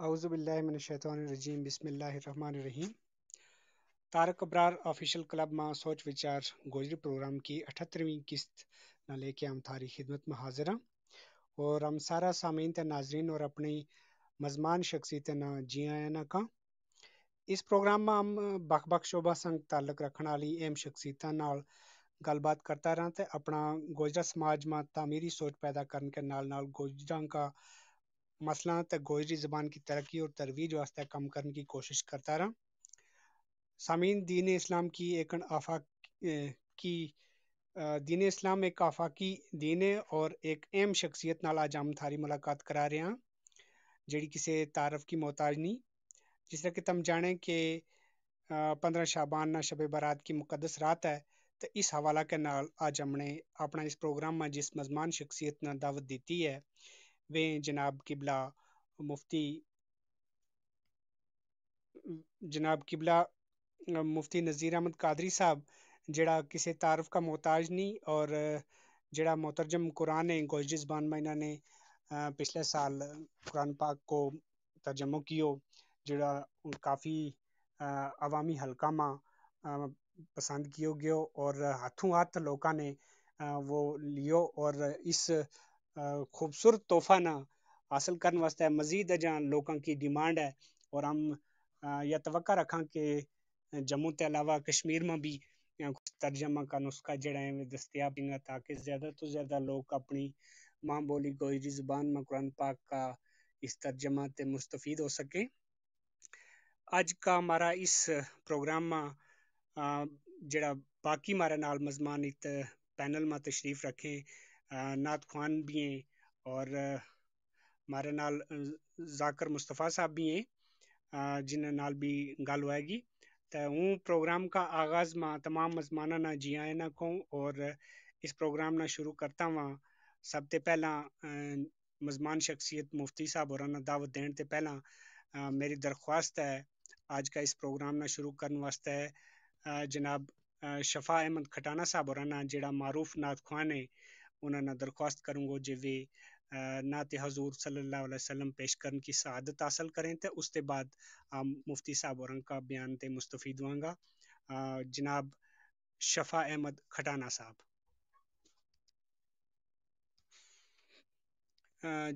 اعوذ باللہ من الشیطان الرجیم بسم اللہ الرحمن الرحیم طارق ابرار آفیشل کلب ماں سوچ وچار گوجری پروگرام کی 78ویں قسط نہ لے کے ہم تھاری خدمت میں حاضر ہیں اور ہم سارا سامعین تے ناظرین اور اپنی مزمان شخصیت نہ جی آئے نہ کا اس پروگرام میں ہم بخ بخ شعبہ سنگ تعلق رکھنے والی اہم شخصیتاں نال گل بات کرتا رہا تے اپنا گوجرا سماج میں تعمیری سوچ پیدا کرنے کے نال گوجراں کا مسئلہ تے گوجری زبان کی ترقی اور ترویج واسطے کم کرنے کی کوشش کرتا رہا. سامعین دین اسلام ایک آفاقی دین ہے اور ایک اہم شخصیت نال آج ہم تھاری ملاقات کرا رہے ہیں جڑی کسی تعارف کی محتاج نہیں. جس طرح کہ تم جانے کہ 15 شعبان نہ شب برات کی مقدس رات ہے تو اس حوالہ کے نال آج ہم نے اپنا اس پروگرام میں جس مزمان شخصیت نے دعوت دیتی ہے وہ جناب قبلہ مفتی نذیر احمد قادری صاحب جڑا کسی تعارف کا محتاج نہیں اور جڑا مترجم قرآن ہے گوجری زبان میں انہوں نے پچھلے سال قرآن پاک کو ترجمہ کیو جڑا کافی عوامی حلقہ میں پسند کیو گیو اور ہاتھوں ہاتھ لوگوں نے وہ لیو اور اس خوبصورت تحفہ نہ حاصل کرنے واسطے مزید جہاں لوگوں کی ڈیمانڈ ہے اور ہم یہ توقع رکھاں کہ جموں کے علاوہ کشمیر میں بھی ترجمہ کا نسخہ جڑا ہے دستیاب ہوگا تاکہ زیادہ تو زیادہ لوگ اپنی ماں بولی گوجری زبان میں قرآن پاک کا اس ترجمہ تے مستفید ہو سکے. آج کا ہمارا اس پروگرام میں جڑا باقی ہمارے نال مزمان ایک پینل میں تشریف رکھیں نعت خوان بھی ہیں اور ہمارے نال ذاکر مصطفیٰ صاحب بھی ہیں جنہیں نال بھی گل ہوئے گی تو ہوں پروگرام کا آغاز میں تمام مزمانہ نہ جی آئے نہ کہوں اور اس پروگرام نہ شروع کرتا ہوں سب تے پہلا مزمان شخصیت مفتی صاحب اور دعوت دین تے پہلا میری درخواست ہے آج کا اس پروگرام نہ شروع کرنے واسطے جناب شفا احمد کھٹانہ صاحب اور جڑا معروف نعت خوان ہے انہوں نے درخواست کروں گا جی وی نعت حضور صلی اللہ علیہ وسلم پیش کرنے کی سعادت حاصل کریں تے اس کے بعد ہم مفتی صاحب اور کا بیان تے مستفید ہوں گا. جناب شفا احمد کھٹانہ صاحب.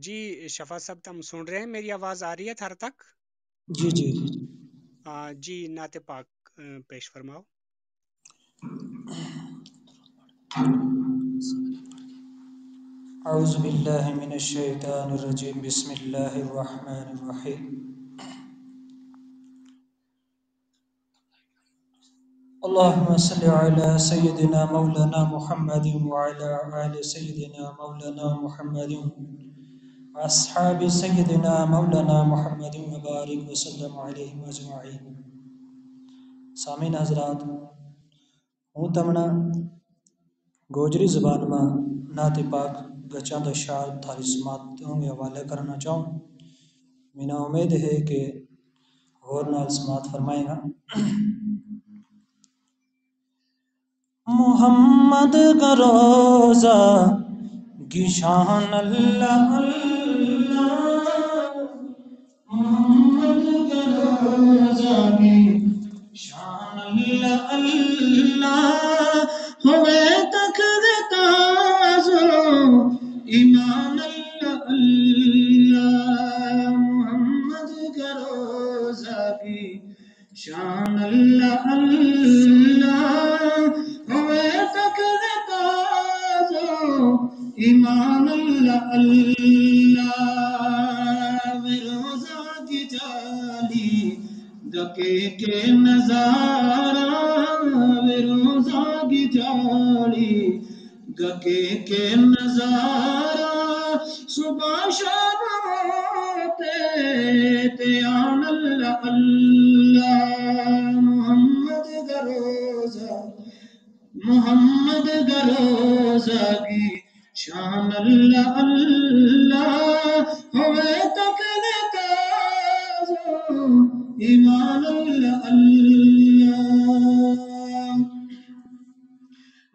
جی شفا صاحب تم سن رہے ہیں میری آواز آ رہی ہے تھار تک؟ جی جی جی نعت پاک پیش فرماؤ. اعوذ باللہ من الشیطان الرجیم بسم اللہ الرحمن الرحیم اللہم صلی علی سیدنا مولانا محمد وعلی آل سیدنا مولانا محمد اصحاب سیدنا مولانا محمد مبارک وسلم علیہ اجمعین. سامعین حضرات ہوں تمنا گوجری زبان میں نعت پاک گچاں دا شعر تھاری سماعتوں کے حوالے کرنا چاہوں. مینا امید ہے کہ غور نال سماعت فرمائے گا. محمد کا روزہ گشان اللہ اللہ محمد کا روزہ گشان اللہ اللہ ہوئے تک تازو ایمان اللہ اللہ محمد کا روزہ گشان اللہ اللہ ہوئے تک تازو ایمان اللہ اللہ روزہ کی جالی دکے کے نظارہ روزہ کی جالی دکے کے نظارہ صبح شام ہوتے آن اللہ اللہ محمد کا روزہ محمد کا روزہ کی شان اللہ اللہ ہوئے تک تازو ایمان اللہ اللہ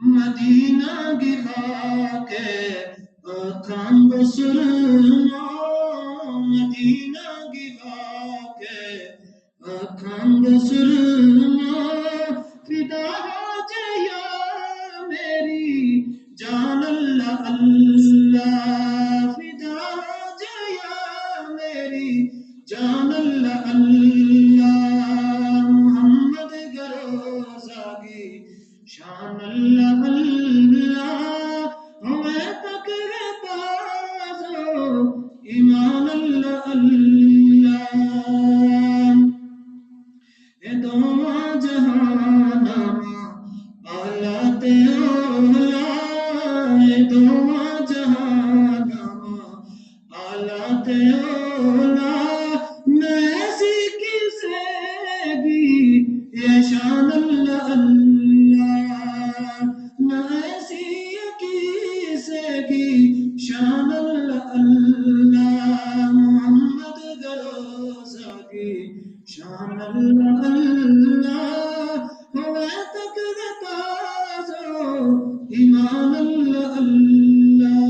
مدینہ کی خاک آنکھاں بسرما مدینہ کی خاک اللہ اللہ، نہ ایسی کیسے کی شان اللہ اللہ، محمد گروزہ کی شان اللہ اللہ، ہوئے تک تازو ایمان اللہ اللہ،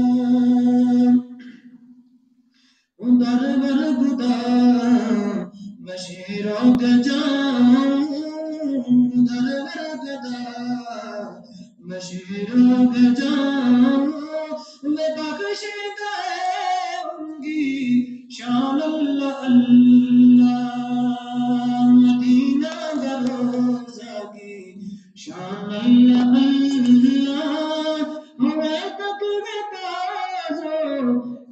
در بر خدا بشیروں کے جاؤں، در بر خدا بشیروں کے جاؤں، میں بخش گئے ان کی شان اللہ اللہ، مدینہ گروزہ کی شان اللہ اللہ، ہوئے تک تازو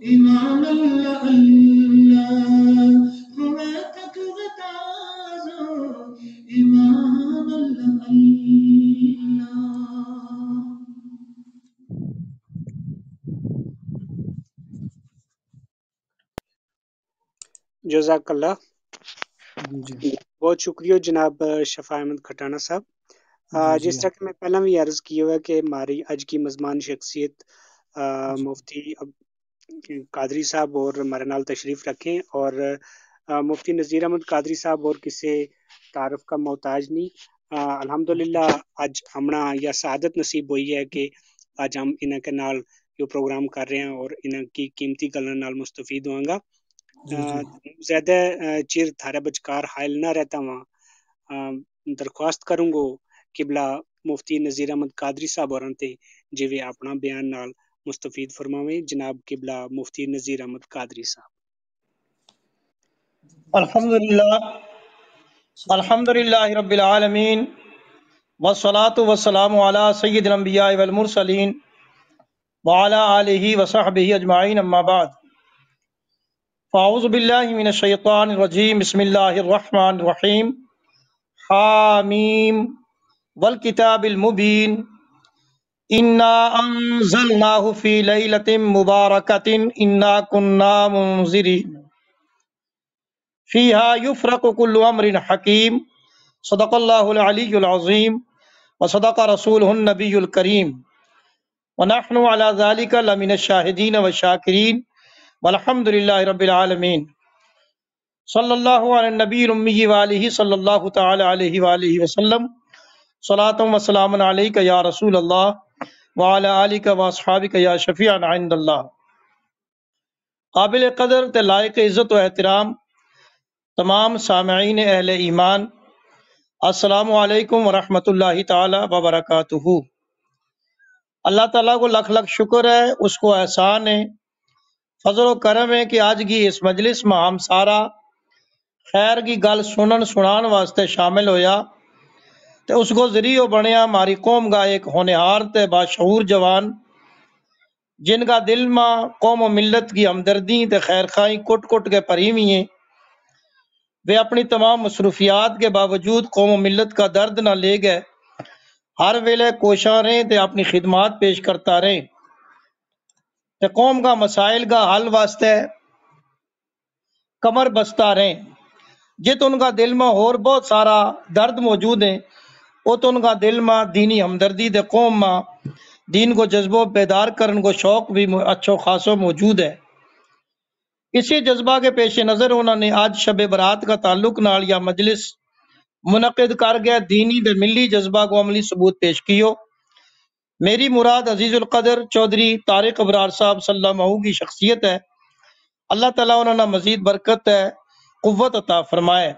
ایمان اللہ اللہ، ہوئے تک تازو ایمان اللہ اللہ۔ جزاک اللہ، جی بہت شکریہ جناب شفا احمد کھٹانا صاحب۔ جس طرح کہ میں پہلا بھی عرض کیا ہوا کہ ہماری اج کی مزمان شخصیت مفتی قادری صاحب اور ہمارے نال تشریف رکھیں، اور مفتی نذیر احمد قادری صاحب اور کسی تعارف کا محتاج نہیں۔ الحمدللہ اج ہمنا یا سعادت نصیب ہوئی ہے کہ اج ہم انہاں کے نال یہ پروگرام کر رہے ہیں اور انہاں کی قیمتی گلاں نال مستفید ہوئیں گا۔ زیادہ چیر تھارے بچکار حائل نہ رہتا ہوں، درخواست کروں گو قبلہ مفتی نذیر احمد قادری صاحب ہوراں تے جویں اپنا بیان نال مستفید فرماویں۔ جناب قبلہ مفتی نذیر احمد قادری صاحب۔ الحمدللہ رب العالمین، والصلاة والسلام علی سید الانبیاء والمرسلین وعلی آلہ وصحبہ اجمعین، اما بعد، فاعوذ باللہ من الشیطان الرجیم، بسم اللہ الرحمن الرحیم، حامیم والکتاب المبین، انا انزلناہ فی لیلۃ مبارکۃ انا کنا منذرین فیہا یفرق کل امر حکیم، صدق اللہ العلی العظیم وصدق رسولہ النبی الکریم، ونحن علی ذلک لمن الشاہدین والشاکرین والحمد للہ رب العالمین۔ صلی اللہ علی النبی الامی وآلہ صلی اللہ تعالی علیہ وآلہ وسلم، صلاۃ و سلام علیک یا رسول اللہ وعلی آلک واصحابک یا شفیعنا عند اللہ۔ قابل قدر تے لائق عزت و احترام تمام سامعین اہل ایمان، السلام علیکم ورحمۃ اللہ تعالی وبرکاتہ۔ اللہ تعالیٰ کو لکھ لکھ شکر ہے، اس کو احسان ہے، فضل و کرم ہے کہ آج کی اس مجلس میں ہم سارا خیر کی گل سنن سنان واسطے شامل ہویا تے اس کو ذریعہ بنیا ہماری قوم کا ایک ہونہار تے باشعور جوان، جن کا دل میں قوم و ملت کی ہمدردی تے خیر خواہی کٹ کٹ کے پری ہوئی ہیں۔ وہ اپنی تمام مصروفیات کے باوجود قوم و ملت کا درد نہ لے گئے، ہر ویلے کوشاں رہیں تے اپنی خدمات پیش کرتا رہیں تے قوم کا مسائل کا حل واسطے کمر بستہ رہیں۔ جت ان کا دل میں اور بہت سارا درد موجود ہیں، وہ تو ان کا دل میں دینی ہمدردی دے قوم میں دین کو جذبہ بیدار کرن کو شوق بھی اچھو خاصو موجود ہے۔ اسی جذبہ کے پیش نظر انہوں نے آج شب برات کا تعلق نال یا مجلس منعقد کر گیا دینی دے ملی جذبہ کو عملی ثبوت پیش کیو۔ میری مراد عزیز القدر چودھری طارق ابرار صاحب صلی اللہ علیہ وسلم کی شخصیت ہے، اللہ تعالیٰ انہوں نے مزید برکت ہے، قوت عطا فرمائے۔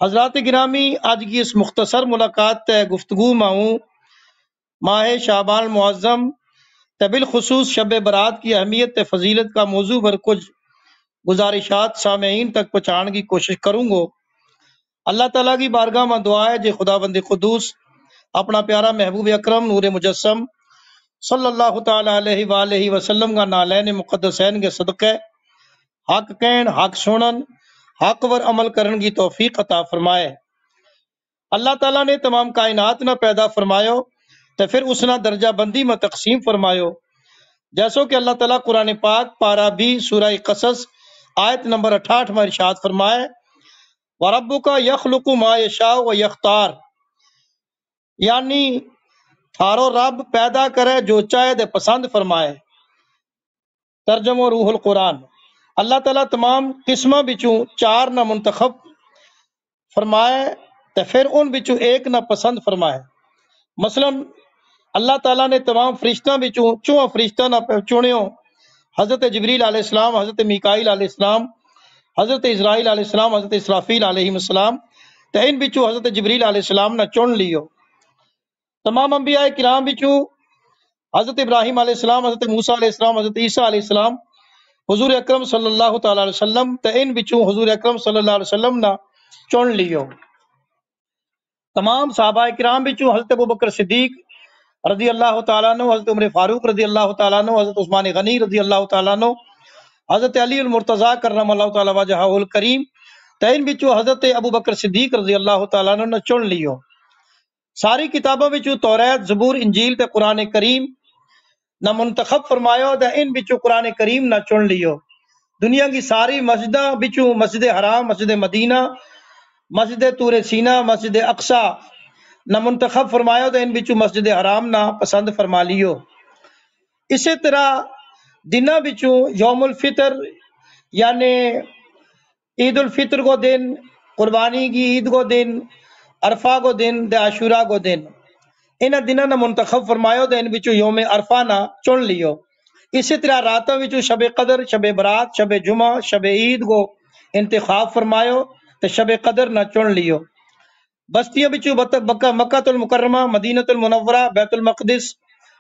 حضرات گرامی، آج کی اس مختصر ملاقات گفتگو میں ہوں ماہ شعبان المعظم تے بالخصوص شب برات کی اہمیت تے فضیلت کا موضوع پر کچھ گزارشات سامعین تک پہنچانے کی کوشش کروں گا۔ اللہ تعالیٰ کی بارگاہ میں دعا ہے جے خدا بند قدوس اپنا پیارا محبوب اکرم نور مجسم صلی اللہ تعالی علیہ وآلہ وسلم کا نالین مقدسین کے صدقے حق کہن، حق سنن، حق ور عمل کرن کی توفیق عطا فرمائے۔ اللہ تعالیٰ نے تمام کائنات نہ پیدا فرمایو تو پھر اس نہ درجہ بندی میں تقسیم فرمایو، جیسو کہ اللہ تعالیٰ قرآن پاک پارہ 20 سورہ قصص آیت نمبر 68 میں ارشاد فرمائے، وَرَبُّكَ يَخْلُقُ مَا يَشَاءُ وَيَخْتَارُ، یعنی تھارو رب پیدا کرے جو چاہے دے پسند فرمائے۔ ترجمہ روح القرآن۔ اللہ تعالیٰ تمام قسمہ بچوں چار نہ منتخب فرمائے تے پھر ان بچوں ایک نہ پسند فرمائے۔ مثلا اللہ تعالیٰ نے تمام فرشتہ بچوں چواں فرشتہ نہ چنیو، حضرت جبریل علیہ السلام، حضرت میکائیل علیہ السلام، حضرت اسرائیل علیہ السلام، حضرت اسرافیل علیہ السلام، تے ان بچوں حضرت جبریل علیہ السلام نہ چن لیو۔ تمام انبیاء کرام بچوں حضرت ابراہیم علیہ السلام، حضرت موسیٰ علیہ السلام، حضرت عیسیٰ علیہ السلام، حضور اکرم صلی اللہ تعالی علیہ وسلم، تے ان بچوں حضور اکرم صلی اللہ علیہ وسلم نہ چن لیو۔ تمام صحابہ کرام بچوں حضرت ابوبکر صدیق رضی اللہ تعالیٰ عنہ، حضرت عمر فاروق رضی اللہ تعالیٰ عنہ، حضرت عثمان غنی رضی اللہ تعالیٰ عنہ، حضرت علی المرتضیٰ کرم اللہ تعالیٰ وجہہ الکریم، تے ان بچوں حضرت ابوبکر صدیق رضی اللہ تعالیٰ عنہ نے چن لیو۔ ساری کتابوں بچوں توریت، زبور، انجیل تے قرآن کریم نہ منتخب فرمایا تے ان بچوں قرآن کریم نہ چن لیو۔ دنیا کی ساری مسجداں بچوں مسجد حرام، مسجد مدینہ، مسجد طور سینہ، مسجد اقصی نہ منتخب فرمایا تے ان بچوں مسجد حرام نہ پسند فرما لیو۔ اسی طرح دنوں بچوں یوم الفطر یعنی عید الفطر کو دن، قربانی کی عید کو دن، عرفہ کو دن تے عاشورہ کو دن، انہاں دنوں نہ منتخب فرمایا تے ان بچوں یوم عرفہ نہ چن لیو۔ اسی طرح راتوں بچوں شب قدر، شب برات، شب جمعہ، شب عید کو انتخاب فرمایا تے شب قدر نہ چن لیو۔ بستیاں بچوں مکہ المکرمہ، مدینہ المنورہ، بیت المقدس،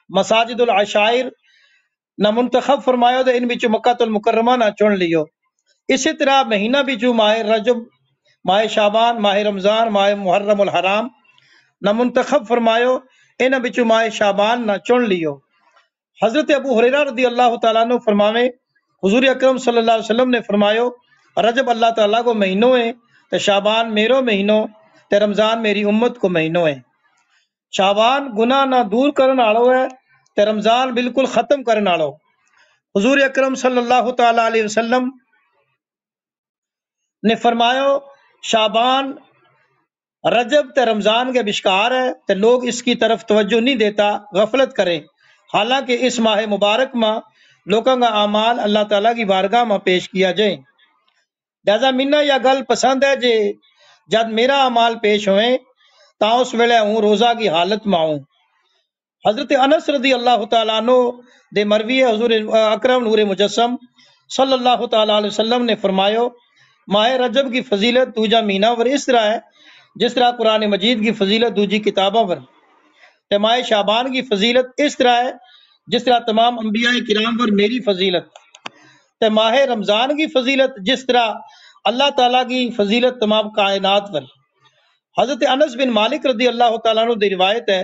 مساجد العشائر نہ منتخب فرمایا تے ان بچوں مکہ المکرمہ نہ چن لیو۔ اسی طرح مہینہ بچوں ماہ رجب، ماہ شعبان، ماہ رمضان، ماہ محرم الحرام نہ منتخب فرمایا، انہاں بچوں ماہ شعبان نہ چن لیو۔ حضرت ابو ہریرہ رضی اللہ تعالیٰ عنہ فرماوے حضور اکرم صلی اللہ علیہ وسلم نے فرمایا رجب اللہ تعالیٰ کو مہینوں ہے تے شعبان میرو مہینوں تے رمضان میری امت کو مہینوں ہے۔ شعبان گناہ نہ دور کرن آڑو ہے تے رمضان بالکل ختم کرن آڑو۔ حضور اکرم صلی اللہ تعالیٰ علیہ وسلم نے فرمایا شعبان رجب تے رمضان کے بشکار ہے تے لوگ اس کی طرف توجہ نہیں دیتا، غفلت کریں، حالانکہ اس ماہ مبارک میں لوگوں کا اعمال اللہ تعالیٰ کی بارگاہ میں پیش کیا جائے۔ لہذا منا یا گل پسند ہے جے جد میرا اعمال پیش ہوئے تا اس ویلے ہوں روزہ کی حالت میں ہوں۔ حضرت انس رضی اللہ تعالیٰ عنہ دے مروی حضور اکرم نور مجسم صلی اللہ تعالیٰ علیہ وسلم نے فرمایا ماہ رجب کی فضیلت دوجا مہینہ ور اس طرح ہے جس طرح قرآن مجید کی فضیلت دوجی کتابوں ور، تے ماہ شعبان کی فضیلت اس طرح ہے جس طرح تمام انبیاء کرام پر میری فضیلت، تے ماہ رمضان کی فضیلت جس طرح اللہ تعالیٰ کی فضیلت تمام کائنات پر۔ حضرت انس بن مالک رضی اللہ تعالیٰ عنہ دی روایت ہے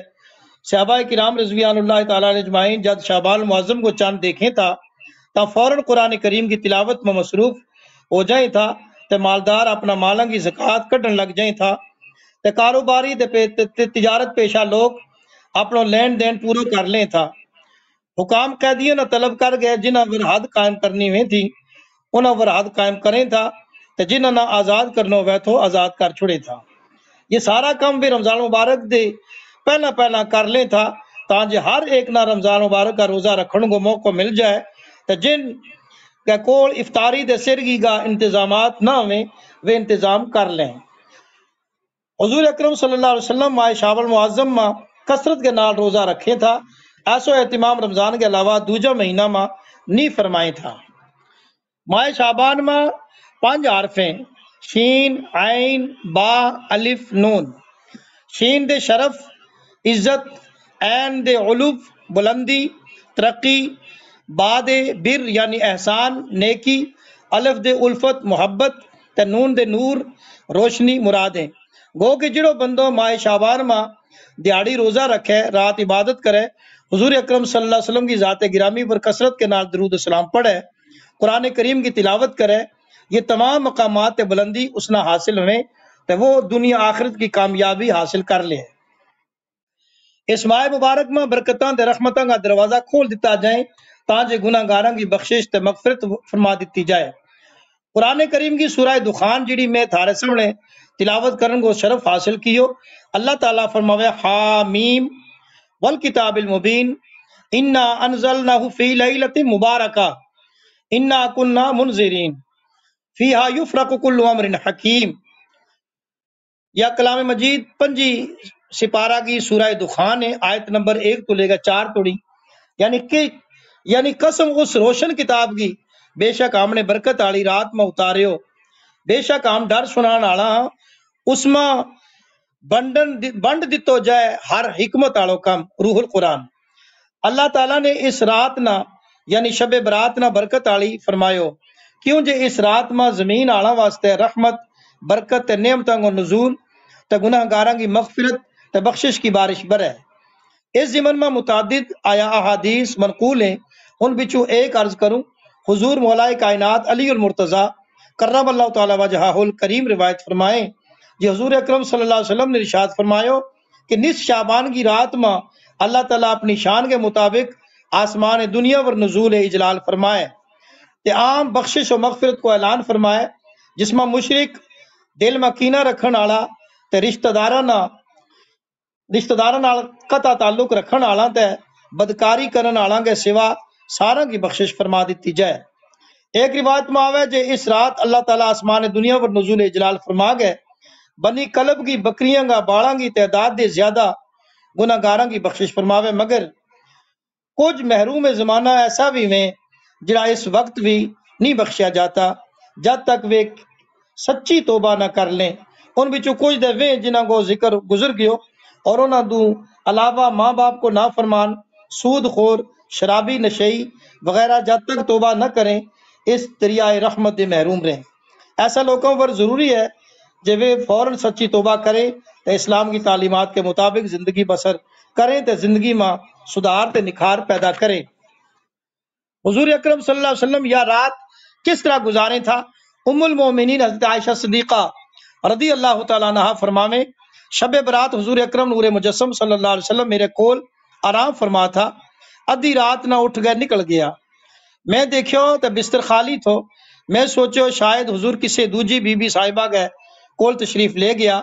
صحابہ کرام رضوان اللہ تعالیٰ علیہ اجمعین جب شعبان المعظم کو چاند دیکھیں تا فوراً قرآن کریم کی تلاوت میں مصروف ہو جائیں تھا، تے مالدار اپنا مالاں کی زکوٰۃ کڈن لگ جائیں تھا، تے کاروباری تے تجارت پیشہ لوگ اپنا لین دین پورا کر لیں تھا۔ حکام قیدیوں نے طلب کر گئے جنہاں ور حد قائم کرنی ہوئی تھی انہاں ور حد قائم کریں تھا، تے جنہاں نہ آزاد کرنا ہوئے تھو آزاد کر چھڑے تھا۔ یہ سارا کام بھی رمضان مبارک دے پہلا کر لیں تھا تاکہ ہر ایک نہ رمضان مبارک کا روزہ رکھنے کو موقع مل جائے، تے جن کے کول افطاری دے سرگی کا انتظامات نہ ہوئے وہ انتظام کر لیں۔ حضور اکرم صلی اللہ علیہ وسلم ماہ شعبان المعظم میں کثرت کے نال روزہ رکھے تھا، ایسو اہتمام رمضان کے علاوہ دوجا مہینہ میں نہیں فرمائے تھا۔ ماہ شعبان میں 5 حرفیں شین، عین، با، الف، نون۔ شین دے شرف، عزت، عین دے علو، بلندی، ترقی، با دے بر یعنی احسان، نیکی، الف دے الفت، محبت، تے نون دے نور، روشنی مرادیں۔ گو کہ جڑو بندوں ماہ شعبان میں دیہڑی روزہ رکھے، رات عبادت کرے، حضور اکرم صلی اللہ علیہ وسلم کی ذات گرامی پر کثرت کے نال درود السلام پڑھے، قرآن کریم کی تلاوت کرے، یہ تمام مقامات بلندی اس نہ حاصل ہوئیں تو وہ دنیا آخرت کی کامیابی حاصل کر لے۔ اس ماہ مبارک میں برکتاں تے رحمتاں کا دروازہ کھول دیتا جائے تاکہ گناہ گاراں کی بخشش تے مغفرت فرما دیتی جائے۔ قرآن کریم کی سورہ دخان جڑی میں تھارے سامنے تلاوت کرن کو شرف حاصل کیو۔ اللہ تعالیٰ فرماوے حامیم والکتاب المبین انا انزلناہ فی لیلۃ مبارکہ انا کنا منذرین فیہا یفرق کل امر حکیم۔ یا کلام مجید 5 سپارہ کی سورہ دخان ہے، آیت نمبر 1 تو لے گا 4 توڑی، یعنی قسم اس روشن کتاب کی بے شک ہم نے برکت آلی رات میں اتاریو، بے شک ہم ڈر سنان آلا ہاں، اس میں بنڈ دتو جائے ہر حکمت آلو کم، روح القرآن۔ اللہ تعالیٰ نے اس رات نہ یعنی شب برات نہ برکت آلی فرمایو، کیوں جے اس رات میں زمین آلا واسطے رحمت برکت تے نعمتاں کو نزول تے گناہ گاراں کی مغفرت تے بخشش کی بارش برے۔ اس ضمن میں متعدد آیا احادیث منقول ہیں، ان بچوں ایک عرض کروں۔ حضور مولا کائنات علی المرتضیٰ کرم اللہ تعالی وجہہ الکریم روایت فرمائیں جی حضور اکرم صلی اللہ علیہ وسلم نے ارشاد فرمایا کہ نصف شعبان کی رات میں اللہ تعالیٰ اپنی شان کے مطابق آسمان دنیا ور نزول اجلال فرمائے تے عام بخشش و مغفرت کو اعلان فرمائے، جس میں مشرک دل میں کینہ رکھن والا تے رشتہ داراں نال قطع تعلق رکھن والا تے بدکاری کرن والا کے سوا سارا کی بخشش فرما دیتی جائے۔ ایک روایت میں آوے جے اس رات اللہ تعالیٰ آسمان دنیا پر نزول اجلال فرما گئے، بنی کلب کی بکریاں کا باڑاں کی تعداد دے زیادہ گناہ گاراں کی بخشش فرماوے، مگر کچھ محروم زمانہ ایسا بھی میں جڑا اس وقت بھی نہیں بخشیا جاتا جب تک وہ سچی توبہ نہ کر لیں۔ ان بچوں کچھ دے جنہاں کو ذکر گزر گیو، اور انہاں دو علاوہ ماں باپ کو نافرمان، سود خور، شرابی نشئی وغیرہ جب تک توبہ نہ کریں اس دریائے رحمت دے محروم رہیں۔ ایسا لوگوں پر ضروری ہے جب وہ فوراً سچی توبہ کریں تو اسلام کی تعلیمات کے مطابق زندگی بسر کریں تو زندگی میں سدھار تے نکھار پیدا کریں۔ حضور اکرم صلی اللہ علیہ وسلم یا رات کس طرح گزارے تھا؟ ام المومنین حضرت عائشہ صدیقہ رضی اللہ تعالیٰ عنہا فرماویں شب برات حضور اکرم نور مجسم صلی اللہ علیہ وسلم میرے کول آرام فرما تھا، ادھی رات نہ اٹھ گئے نکل گیا، میں دیکھو تو بستر خالی تھو، میں سوچو شاید حضور کسی دوجی بی بی صاحبہ گئے کول تشریف لے گیا،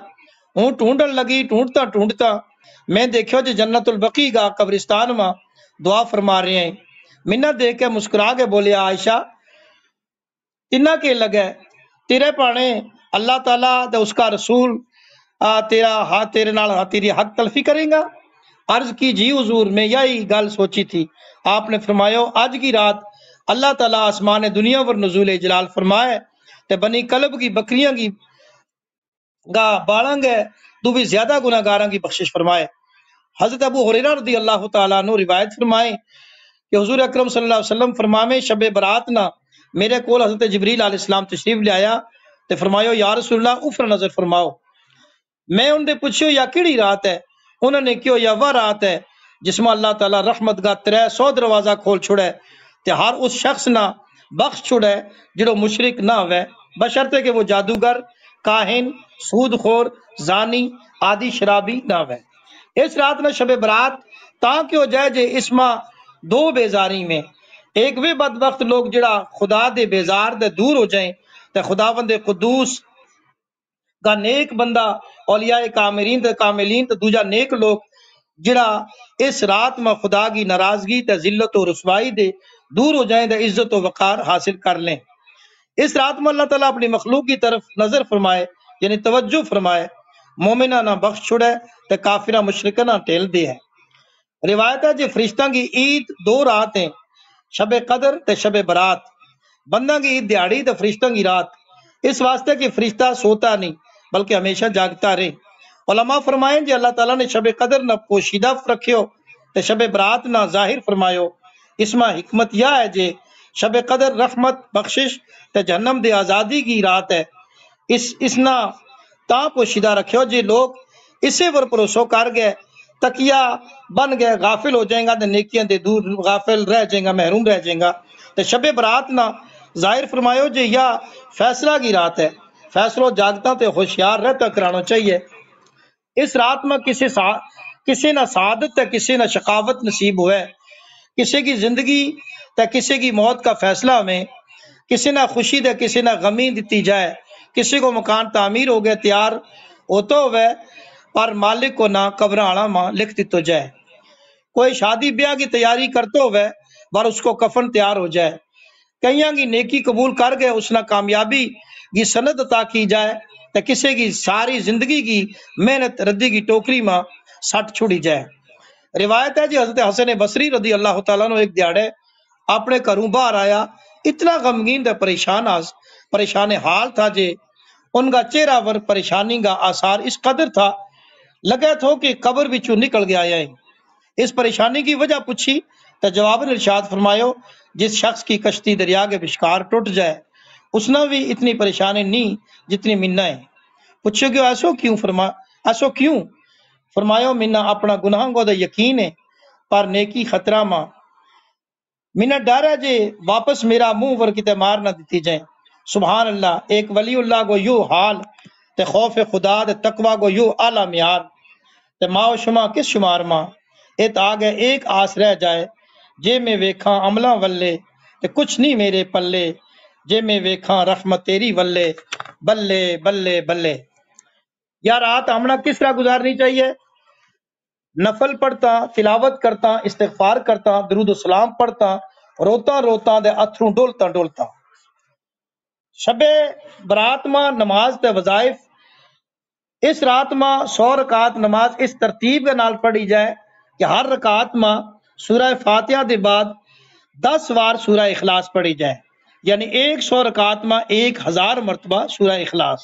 ہوں ڈھونڈن لگی، ڈھونڈتا میں دیکھو جو جنت البقیع کا قبرستان میں دعا فرما رہے ہیں، منت دیکھ کے مسکرا کے بولے عائشہ تنہ کے لگے تیرے پانے اللہ تعالیٰ تے اس کا رسول تیرے نال تیری حق تلفی کریں گا؟ عرض کی جی حضور میں یہی گل سوچی تھی۔ آپ نے فرمایا آج کی رات اللہ تعالیٰ آسمان دنیا پر نزول جلال فرمائے تے بنی کلب کی بکریاں کی بالاں گے تو بھی زیادہ گناہ گاراں کی بخشش فرمائے۔ حضرت ابو ہریرہ رضی اللہ تعالیٰ عنہ روایت فرمائے کہ حضور اکرم صلی اللہ علیہ وسلم فرمائے شب برات نہ میرے کول حضرت جبریل علیہ السلام تشریف لے آیا تے فرمایا یا رسول اللہ اوپر نظر فرماؤ۔ میں ان دے پوچھو یا کیڑی رات ہے؟ انہوں نے کہو یا وہ رات ہے جس میں اللہ تعالیٰ رحمت کا 300 دروازہ کھول چھوڑے تے ہر اس شخص نہ بخش چھوڑے جڑو مشرک نہ ہوئے بشرطے کہ وہ جادوگر، کاہن، سود خور، زانی، آدی شرابی نہ ہوئے۔ اس رات نہ شب برات تاں کہ ہو جائے جے اس میں 2 بیزاری میں، ایک وہ بدبخت لوگ جڑا خدا دے بیزار دے دور ہو جائیں تے خداوند قدوس کا نیک بندہ اولیاء کاملین تے دوجا نیک لوگ جڑا اس رات میں خدا کی ناراضگی تے ذلت و رسوائی دے دور ہو جائیں تے عزت و وقار حاصل کر لیں۔ اس رات میں اللہ تعالیٰ اپنی مخلوق کی طرف نظر فرمائے یعنی توجہ فرمائے، مومنہ نہ بخش چھڑے تے کافرہ مشرکہ نہ ٹیل دے ہے۔ روایت ہے جی فرشتہ کی عید 2 رات ہیں، شب قدر تے شب برات، بندہ کی عید دیہڑی تے فرشتہ کی رات، اس واسطے کہ فرشتہ سوتا نہیں بلکہ ہمیشہ جاگتا رہے۔ علماء فرمائیں جی اللہ تعالیٰ نے شب قدر نہ پوشیدہ رکھیو تے شب برات نہ ظاہر فرمایو، اس میں حکمت یہ ہے جے شب قدر رحمت بخشش تے جہنم دے آزادی کی رات ہے، اس نہ تا پوشیدہ رکھیو جے لوگ اسے پر بھروسہ کر گئے تکیہ بن گئے غافل ہو جائیں گا تے نیکیاں دے دور غافل رہ جائیں گا، محروم رہ جائیں گا۔ تے شب برات نہ ظاہر فرمایو جے یا فیصلہ کی رات ہے، فیصلوں جاگتا تے ہوشیار رہتا کرانا چاہیے۔ اس رات میں کسی نہ سعادت تے کسی نہ شقاوت نصیب ہوئے، کسی کی زندگی تے کسی کی موت کا فیصلہ میں، کسی نہ خوشی تے کسی نہ غمی دیتی جائے، کسی کو مکان تعمیر ہو گیا تیار ہوتا ہوئے پر مالک کو نہ قبرانا ماں لکھ دی تو جائے، کوئی شادی بیاہ کی تیاری کرتے ہوئے پر اس کو کفن تیار ہو جائے، کئیاں کی نیکی قبول کر گئے اس نے کامیابی کی سند عطا کی جائے تو کسی کی ساری زندگی کی محنت ردی کی ٹوکری ماں سٹ چھڑی جائے۔ روایت ہے جی حضرت حسن بصری رضی اللہ تعالیٰ نے ایک دیہڑے اپنے گھروں باہر آیا، اتنا غمگین تے پریشان حال تھا جے ان کا چہرہ پر پریشانی کا آثار اس قدر تھا لگا تھو کہ قبر بچوں نکل گیا ہے۔ اس پریشانی کی وجہ پوچھی تو جواب ارشاد فرمایو جس شخص کی کشتی دریا کے بشکار ٹوٹ جائے اس نے بھی اتنی پریشانی نہیں جتنی منا ہے۔ پوچھو کہ ایسو کیوں فرمایو منا اپنا گناہ کو تو یقین ہے پر نیکی خطرہ ماں منا ڈر ہے جے واپس میرا منہ پر کتے مار نہ دیتی جائیں۔ سبحان اللہ، ایک ولی اللہ کو یو حال تے خوف خدا تے تقوی کو یو اعلیٰ معیار تے ماں و شما کس شمار ماں ایت آگے ایک آس رہ جائے جے میں ویکھاں عملہ ولے تے کچھ نہیں میرے پلے جے میں ویکھاں رحمت تیری ولے بلے بلے بلے۔ یا رات ہمنا کس طرح گزارنی چاہیے؟ نفل پڑھتا، تلاوت کرتا، استغفار کرتا، درود و سلام پڑھتا، روتا روتا دے اتھروں ڈولتا ڈولتا۔ شب برات ماں نماز تے وظائف اس رات ماں 100 رکعت نماز اس ترتیب کے نال پڑھی جائے کہ ہر رکعت ماں سورہ فاتحہ دے بعد 10 بار سورہ اخلاص پڑھی جائے، یعنی 100 رکعت ماں 1000 مرتبہ سورہ اخلاص،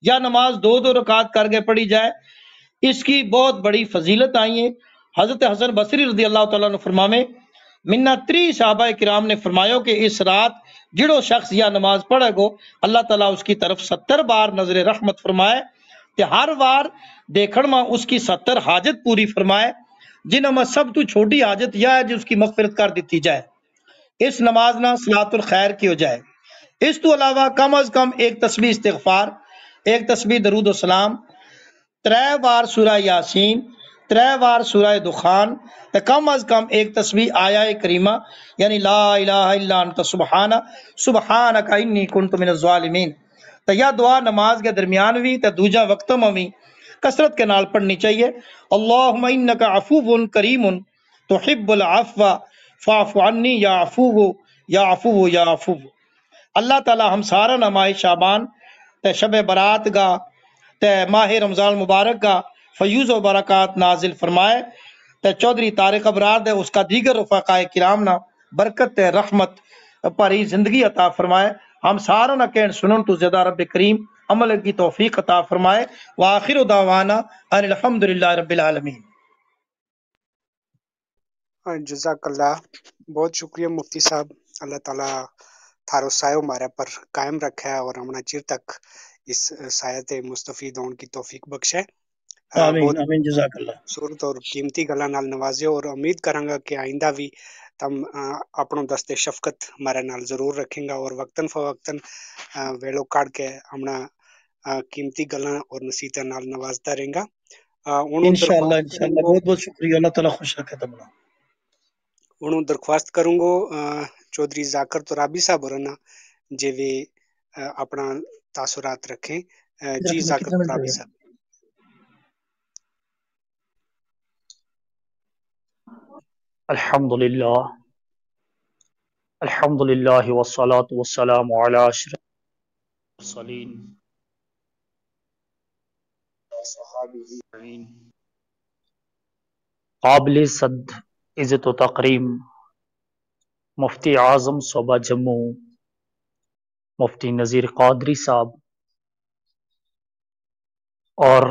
یا نماز 2 رکعت کر کے پڑھی جائے۔ اس کی بہت بڑی فضیلت آئی ہے۔ حضرت حسن بصری رضی اللہ تعالیٰ نے فرماوے منا 3 صحابہ کرام نے فرمایا کہ اس رات جڑو شخص یا نماز پڑھے گو اللہ تعالیٰ اس کی طرف 70 بار نظر رحمت فرمائے کہ ہر بار دیکھن میں اس کی 70 حاجت پوری فرمائے، جنہوں میں سب تو چھوٹی حاجت یہ ہے جو اس کی مغفرت کر دیتی جائے۔ اس نماز نہ صلاۃ الخیر کی ہو جائے۔ اس تو علاوہ کم از کم ایک تسبیح استغفار، ایک تسبیح درود و سلام، 3 بار سورہ یاسین، 3 بار سورہ دخان، کم از کم ایک تسبیح آیہ کریمہ یعنی لا الہ الا انت سبحانک انی کنت من الظالمین۔ تو یہ دعا نماز کے درمیان بھی تو دوجا وقتوں میں بھی کثرت کے نال پڑھنی چاہیے۔ اللہم انک عفو کریم تحب العفو فاعف عنی یا عفو یا عفو یا عفو۔ اللہ تعالی ہم سارا نماز شعبان تے شب برات کا تے ماہ رمضان مبارک کا فیوز و برکات نازل فرمائے تے چودھری طارق ابرار دے اس کا دیگر رفقائے کرام نہ برکت تے رحمت پری زندگی عطا فرمائے۔ ہم سارا نہ کہن سنن تو زیادہ رب کریم عمل کی توفیق عطا فرمائے۔ وآخر دعوانا ان الحمدللہ رب العالمین۔ جزاک اللہ، بہت شکریہ مفتی صاحب، اللہ تعالیٰ تھارو سایہ ہمارے پر قائم رکھا ہے اور ہمنا چیر تک اس سایت مستفید ہون کی توفیق بخشے۔ آمین آمین، جزاک اللہ۔ صورت اور قیمتی گلاں نال نوازے اور امید کراں گا کہ آئندہ بھی تم اپنوں دستے شفقت ہمارے نال ضرور رکھیں گا اور وقتاً فوقتاً ویلو کاٹ کے ہمنا قیمتی گلاں اور نصیحتاں نال نوازتا رہیں گا۔ انشاءاللہ انشاءاللہ، بہت بہت شکریہ، اللہ تعالیٰ خوش رکھے تمنا۔ انہوں درخواست کروں گو چودھری ذاکر ترابی صاحب ہورانا جے وے اپنا تاثرات رکھیں۔ جی ذاکر ترابی صاحب۔ الحمدللہ والصلاة والسلام علی اشرف المرسلین قابل صد عزت و تقریم مفتی اعظم صوبہ جموں مفتی نذیر قادری صاحب اور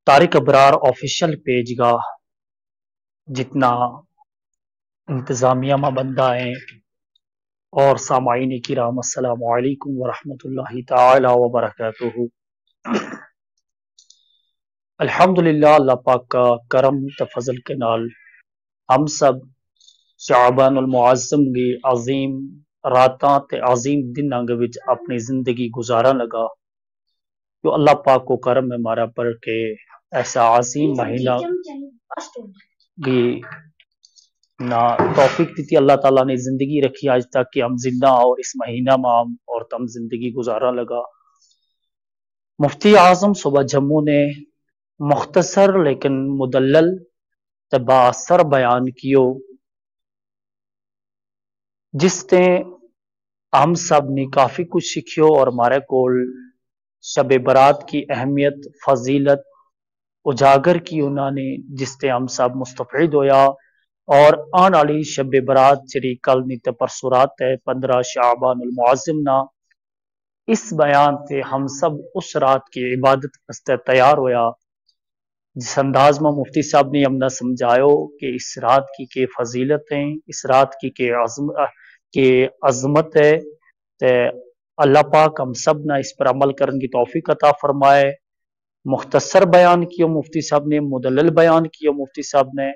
طارق ابرار آفیشیل پیج کا جتنا انتظامیہ میں بندہ ہیں اور سامعین کرام، السلام علیکم ورحمۃ اللہ تعالی وبرکاتہ۔ الحمدللہ اللہ پاک کا کرم تے فضل کے نال ہم سب شعبان المعظم کی عظیم راتاں تے عظیم دناں دے وچ اپنی زندگی گزارا لگا۔ جو اللہ پاک کو کرم ہے ہمارا پر کے ایسا عظیم مہینہ کی نہ توفیق دیتی اللہ تعالیٰ نے زندگی رکھی آج تک کہ ہم زندہ اور اس مہینہ میں ہم اور تم زندگی گزارا لگا۔ مفتی اعظم صوبہ جموں نے مختصر لیکن مدلل تے بااثر بیان کیو جس نے ہم سب نے کافی کچھ سیکھیو اور ہمارے کول شب برات کی اہمیت فضیلت اجاگر کی انہوں نے جس سے ہم سب مستفید ہویا اور آن والی شب برات جڑی کل نہیں تے پرسوں رات ہے 15 شعبان المعظم نا اس بیان تے ہم سب اس رات کی عبادت واسطے تیار ہویا جس انداز میں مفتی صاحب نے ہمنا سمجھایو کہ اس رات کی فضیلت ہیں اس رات کی عظمت ہے تے اللہ پاک ہم سب نہ اس پر عمل کرنے کی توفیق عطا فرمائے مختصر بیان کیا مفتی صاحب نے مدلل بیان کیا مفتی صاحب نے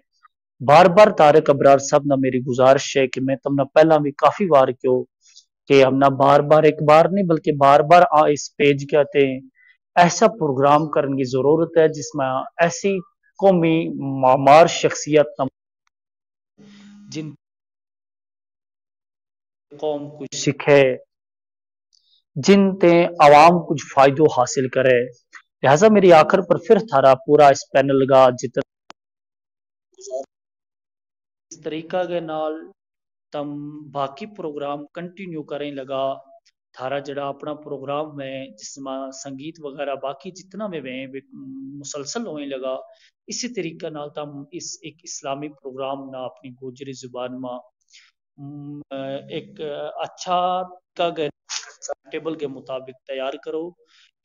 بار بار طارق ابرار صاحب نہ میری گزارش ہے کہ میں تم نے پہلا بھی کافی بار کیوں کہ ہم نہ بار بار ایک بار نہیں بلکہ بار بار اس پیج کہتے ہیں ایسا پروگرام کرنے کی ضرورت ہے جس میں ایسی قومی معمار شخصیت جن قوم کچھ سیکھے جن تے عوام کچھ فائدہ حاصل کرے لہذا میری آخر پر پھر تھارا پورا اس پینل کا جتنا اس طریقہ کے نال تم باقی پروگرام کنٹینیو کریں لگا تھارا جڑا اپنا پروگرام میں جس میں سنگیت وغیرہ باقی جتنا میں مسلسل ہونے لگا اسی طریقہ نال تم اس ایک اسلامی پروگرام نہ اپنی گوجری زبان میں ایک اچھا کا ٹیبل کے مطابق تیار کرو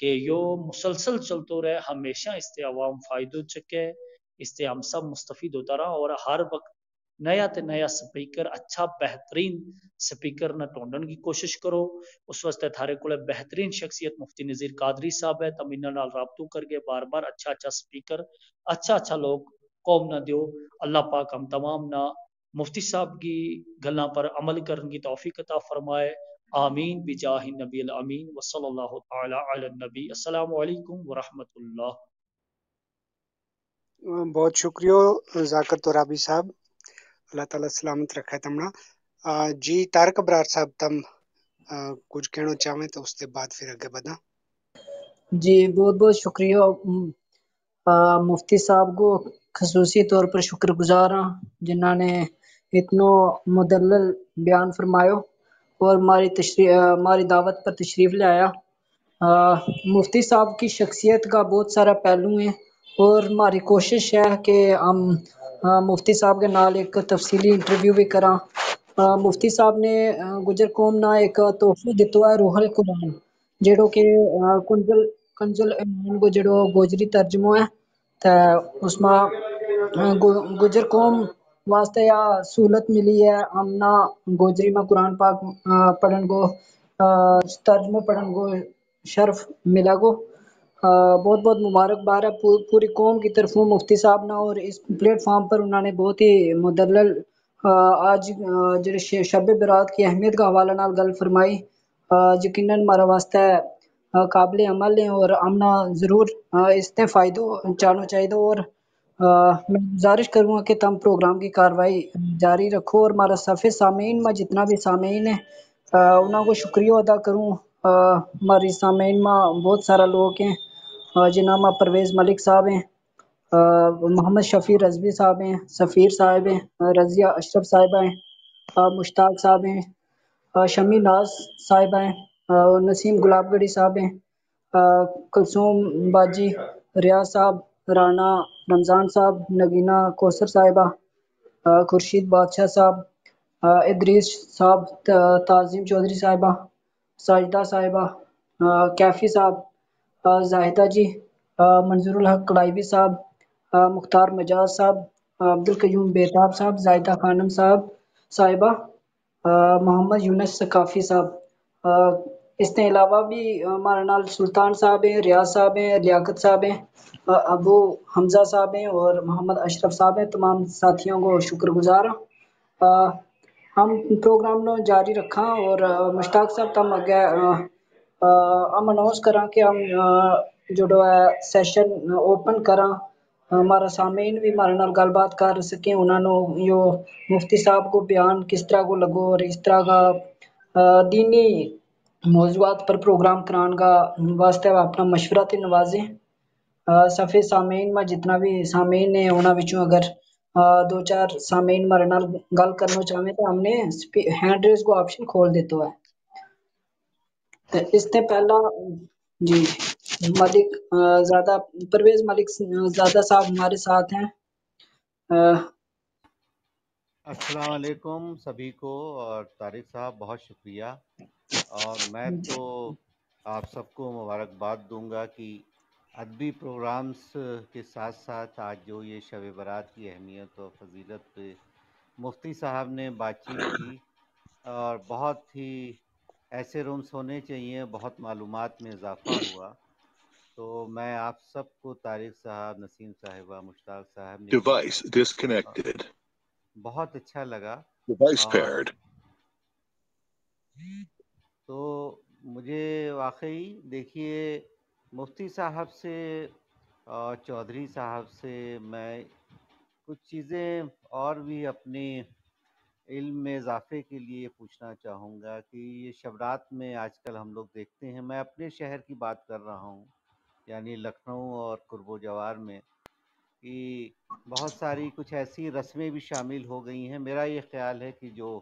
کہ یہ مسلسل چلتے رہے ہمیشہ اس سے عوام فائدہ چکے اس سے ہم سب مستفید ہوتا رہا اور ہر وقت نیا تے نیا سپیکر اچھا بہترین سپیکر نہ ٹونڈن کی کوشش کرو اس واسطے تھارے کو بہترین شخصیت مفتی نذیر قادری صاحب ہے تم انہاں نال رابطہ کر کے بار بار اچھا سپیکر اچھا لوگ قوم نہ دیو اللہ پاک ہم تمام نہ مفتی صاحب کی گلاں پر عمل کرنے کی توفیق عطا فرمائے آمین بجاہ النبی الامین وصلی اللہ تعالی علی النبی السلام علیکم ورحمۃ اللہ بہت شکریہ ذاکر ترابی صاحب اللہ تعالیٰ سلامت رکھا ہے تمنا جی طارق ابرار صاحب تم کچھ کہنا چاہیں تو اس کے بعد پھر آگے بڑھا جی بہت بہت شکریہ مفتی صاحب کو خصوصی طور پر شکر گزار ہاں جنہوں نے اتنا مدلل بیان فرمایا اور ہماری دعوت پر تشریف لے آیا مفتی صاحب کی شخصیت کا بہت سارا پہلو ہے اور ہماری کوشش ہے کہ ہم مفتی صاحب کے نال ایک تفصیلی انٹرویو بھی کراں مفتی صاحب نے گجر قوم نہ ایک تحفہ دیتا ہے روح القرآن جڑو کہ کنزل ایمان کو جڑو گوجری ترجمہ ہے تے اس میں گجر قوم واسطے یا سہولت ملی ہے ہم نہ گوجری میں قرآن پاک پڑھن کو ترجمہ پڑھن کو شرف ملا کو بہت بہت مبارکباد ہے پوری قوم کی طرفوں مفتی صاحب نے اور اس پلیٹ فارم پر انہوں نے بہت ہی مدلل آج جڑے شب برات کی اہمیت کا حوالہ نال گل فرمائی یقیناً ہمارا واسطہ قابل عمل ہیں اور ہمنا ضرور اس سے فائدہ چاہنا چاہیے اور میں گزارش کروں گا کہ تم پروگرام کی کاروائی جاری رکھو اور ہمارا صفحے سامعین میں جتنا بھی سامعین ہیں انہوں کو شکریہ ادا کروں ہماری سامعین میں بہت سارا لوگ ہیں جنہاں میں پرویز ملک صاحب ہیں محمد شفیع رضوی صاحب ہیں سفیر صاحب ہیں رضیہ اشرف صاحبہ ہیں مشتاق صاحب ہیں شمی ناز صاحبہ ہیں نسیم گلاب گڑی صاحب ہیں کلثوم باجی ریاض صاحب رانا رمضان صاحب نگینہ کوثر صاحبہ خورشید بادشاہ صاحب ادریس صاحب تعظیم چودھری صاحبہ ساجدہ صاحبہ کیفی صاحب زاہدہ جی منظور الحق کڑائیوی صاحب مختار مجاز صاحب عبدالقیوم بیتاب صاحب زاہدہ خانم صاحبہ محمد یونس ثقافی صاحب اس کے علاوہ بھی ہمارے نال سلطان صاحب ہیں ریاض صاحب ہیں لیاقت صاحب ہیں ابو حمزہ صاحب ہیں اور محمد اشرف صاحب ہیں تمام ساتھیوں کو شکر گزار ہم پروگرام نو جاری رکھاں اور مشتاق صاحب تم اگے ہم اناؤنس کراں کہ ہم جڑو ہے سیشن اوپن کراں ہمارا سامعین بھی ہمارے نال گل بات کر سکیں انہوں نے یہ مفتی صاحب کو بیان کس طرح کو لگو اور اس طرح کا دینی موضوعات پر پروگرام کران کا واسطے اپنا مشورہ تے نوازیں۔ صفحے سامعین میں جتنا بھی سامعین نے انہاں وچوں اگر دو چار سامعین ہمارے نال گل کرنا چاہیں تو ہم نے ہینڈ ریز کو آپشن کھول دیتا ہے۔ تو اس سے پہلا جی ملک زیادہ پرویز ملک زیادہ صاحب ہمارے ساتھ ہیں۔ السلام علیکم سبھی کو، اور طارق صاحب بہت شکریہ، اور میں تو آپ سب کو مبارکباد دوں گا کہ ادبی پروگرامز کے ساتھ ساتھ آج جو یہ شب برات کی اہمیت اور فضیلت پہ مفتی صاحب نے بات چیت کی، اور بہت ہی ایسے رومز ہونے چاہیے، بہت معلومات میں اضافہ ہوا۔ تو میں آپ سب کو طارق صاحب، نسیم صاحبہ، مشتاق صاحب، Device disconnected. بہت اچھا لگا۔ Device اور paired. تو مجھے واقعی دیکھیے مفتی صاحب سے اور چودھری صاحب سے میں کچھ چیزیں اور بھی اپنے علم میں اضافے کے لیے پوچھنا چاہوں گا کہ یہ شبرات میں آج کل ہم لوگ دیکھتے ہیں، میں اپنے شہر کی بات کر رہا ہوں، یعنی لکھنؤ اور قرب و جوار میں، کہ بہت ساری کچھ ایسی رسمیں بھی شامل ہو گئی ہیں، میرا یہ خیال ہے کہ جو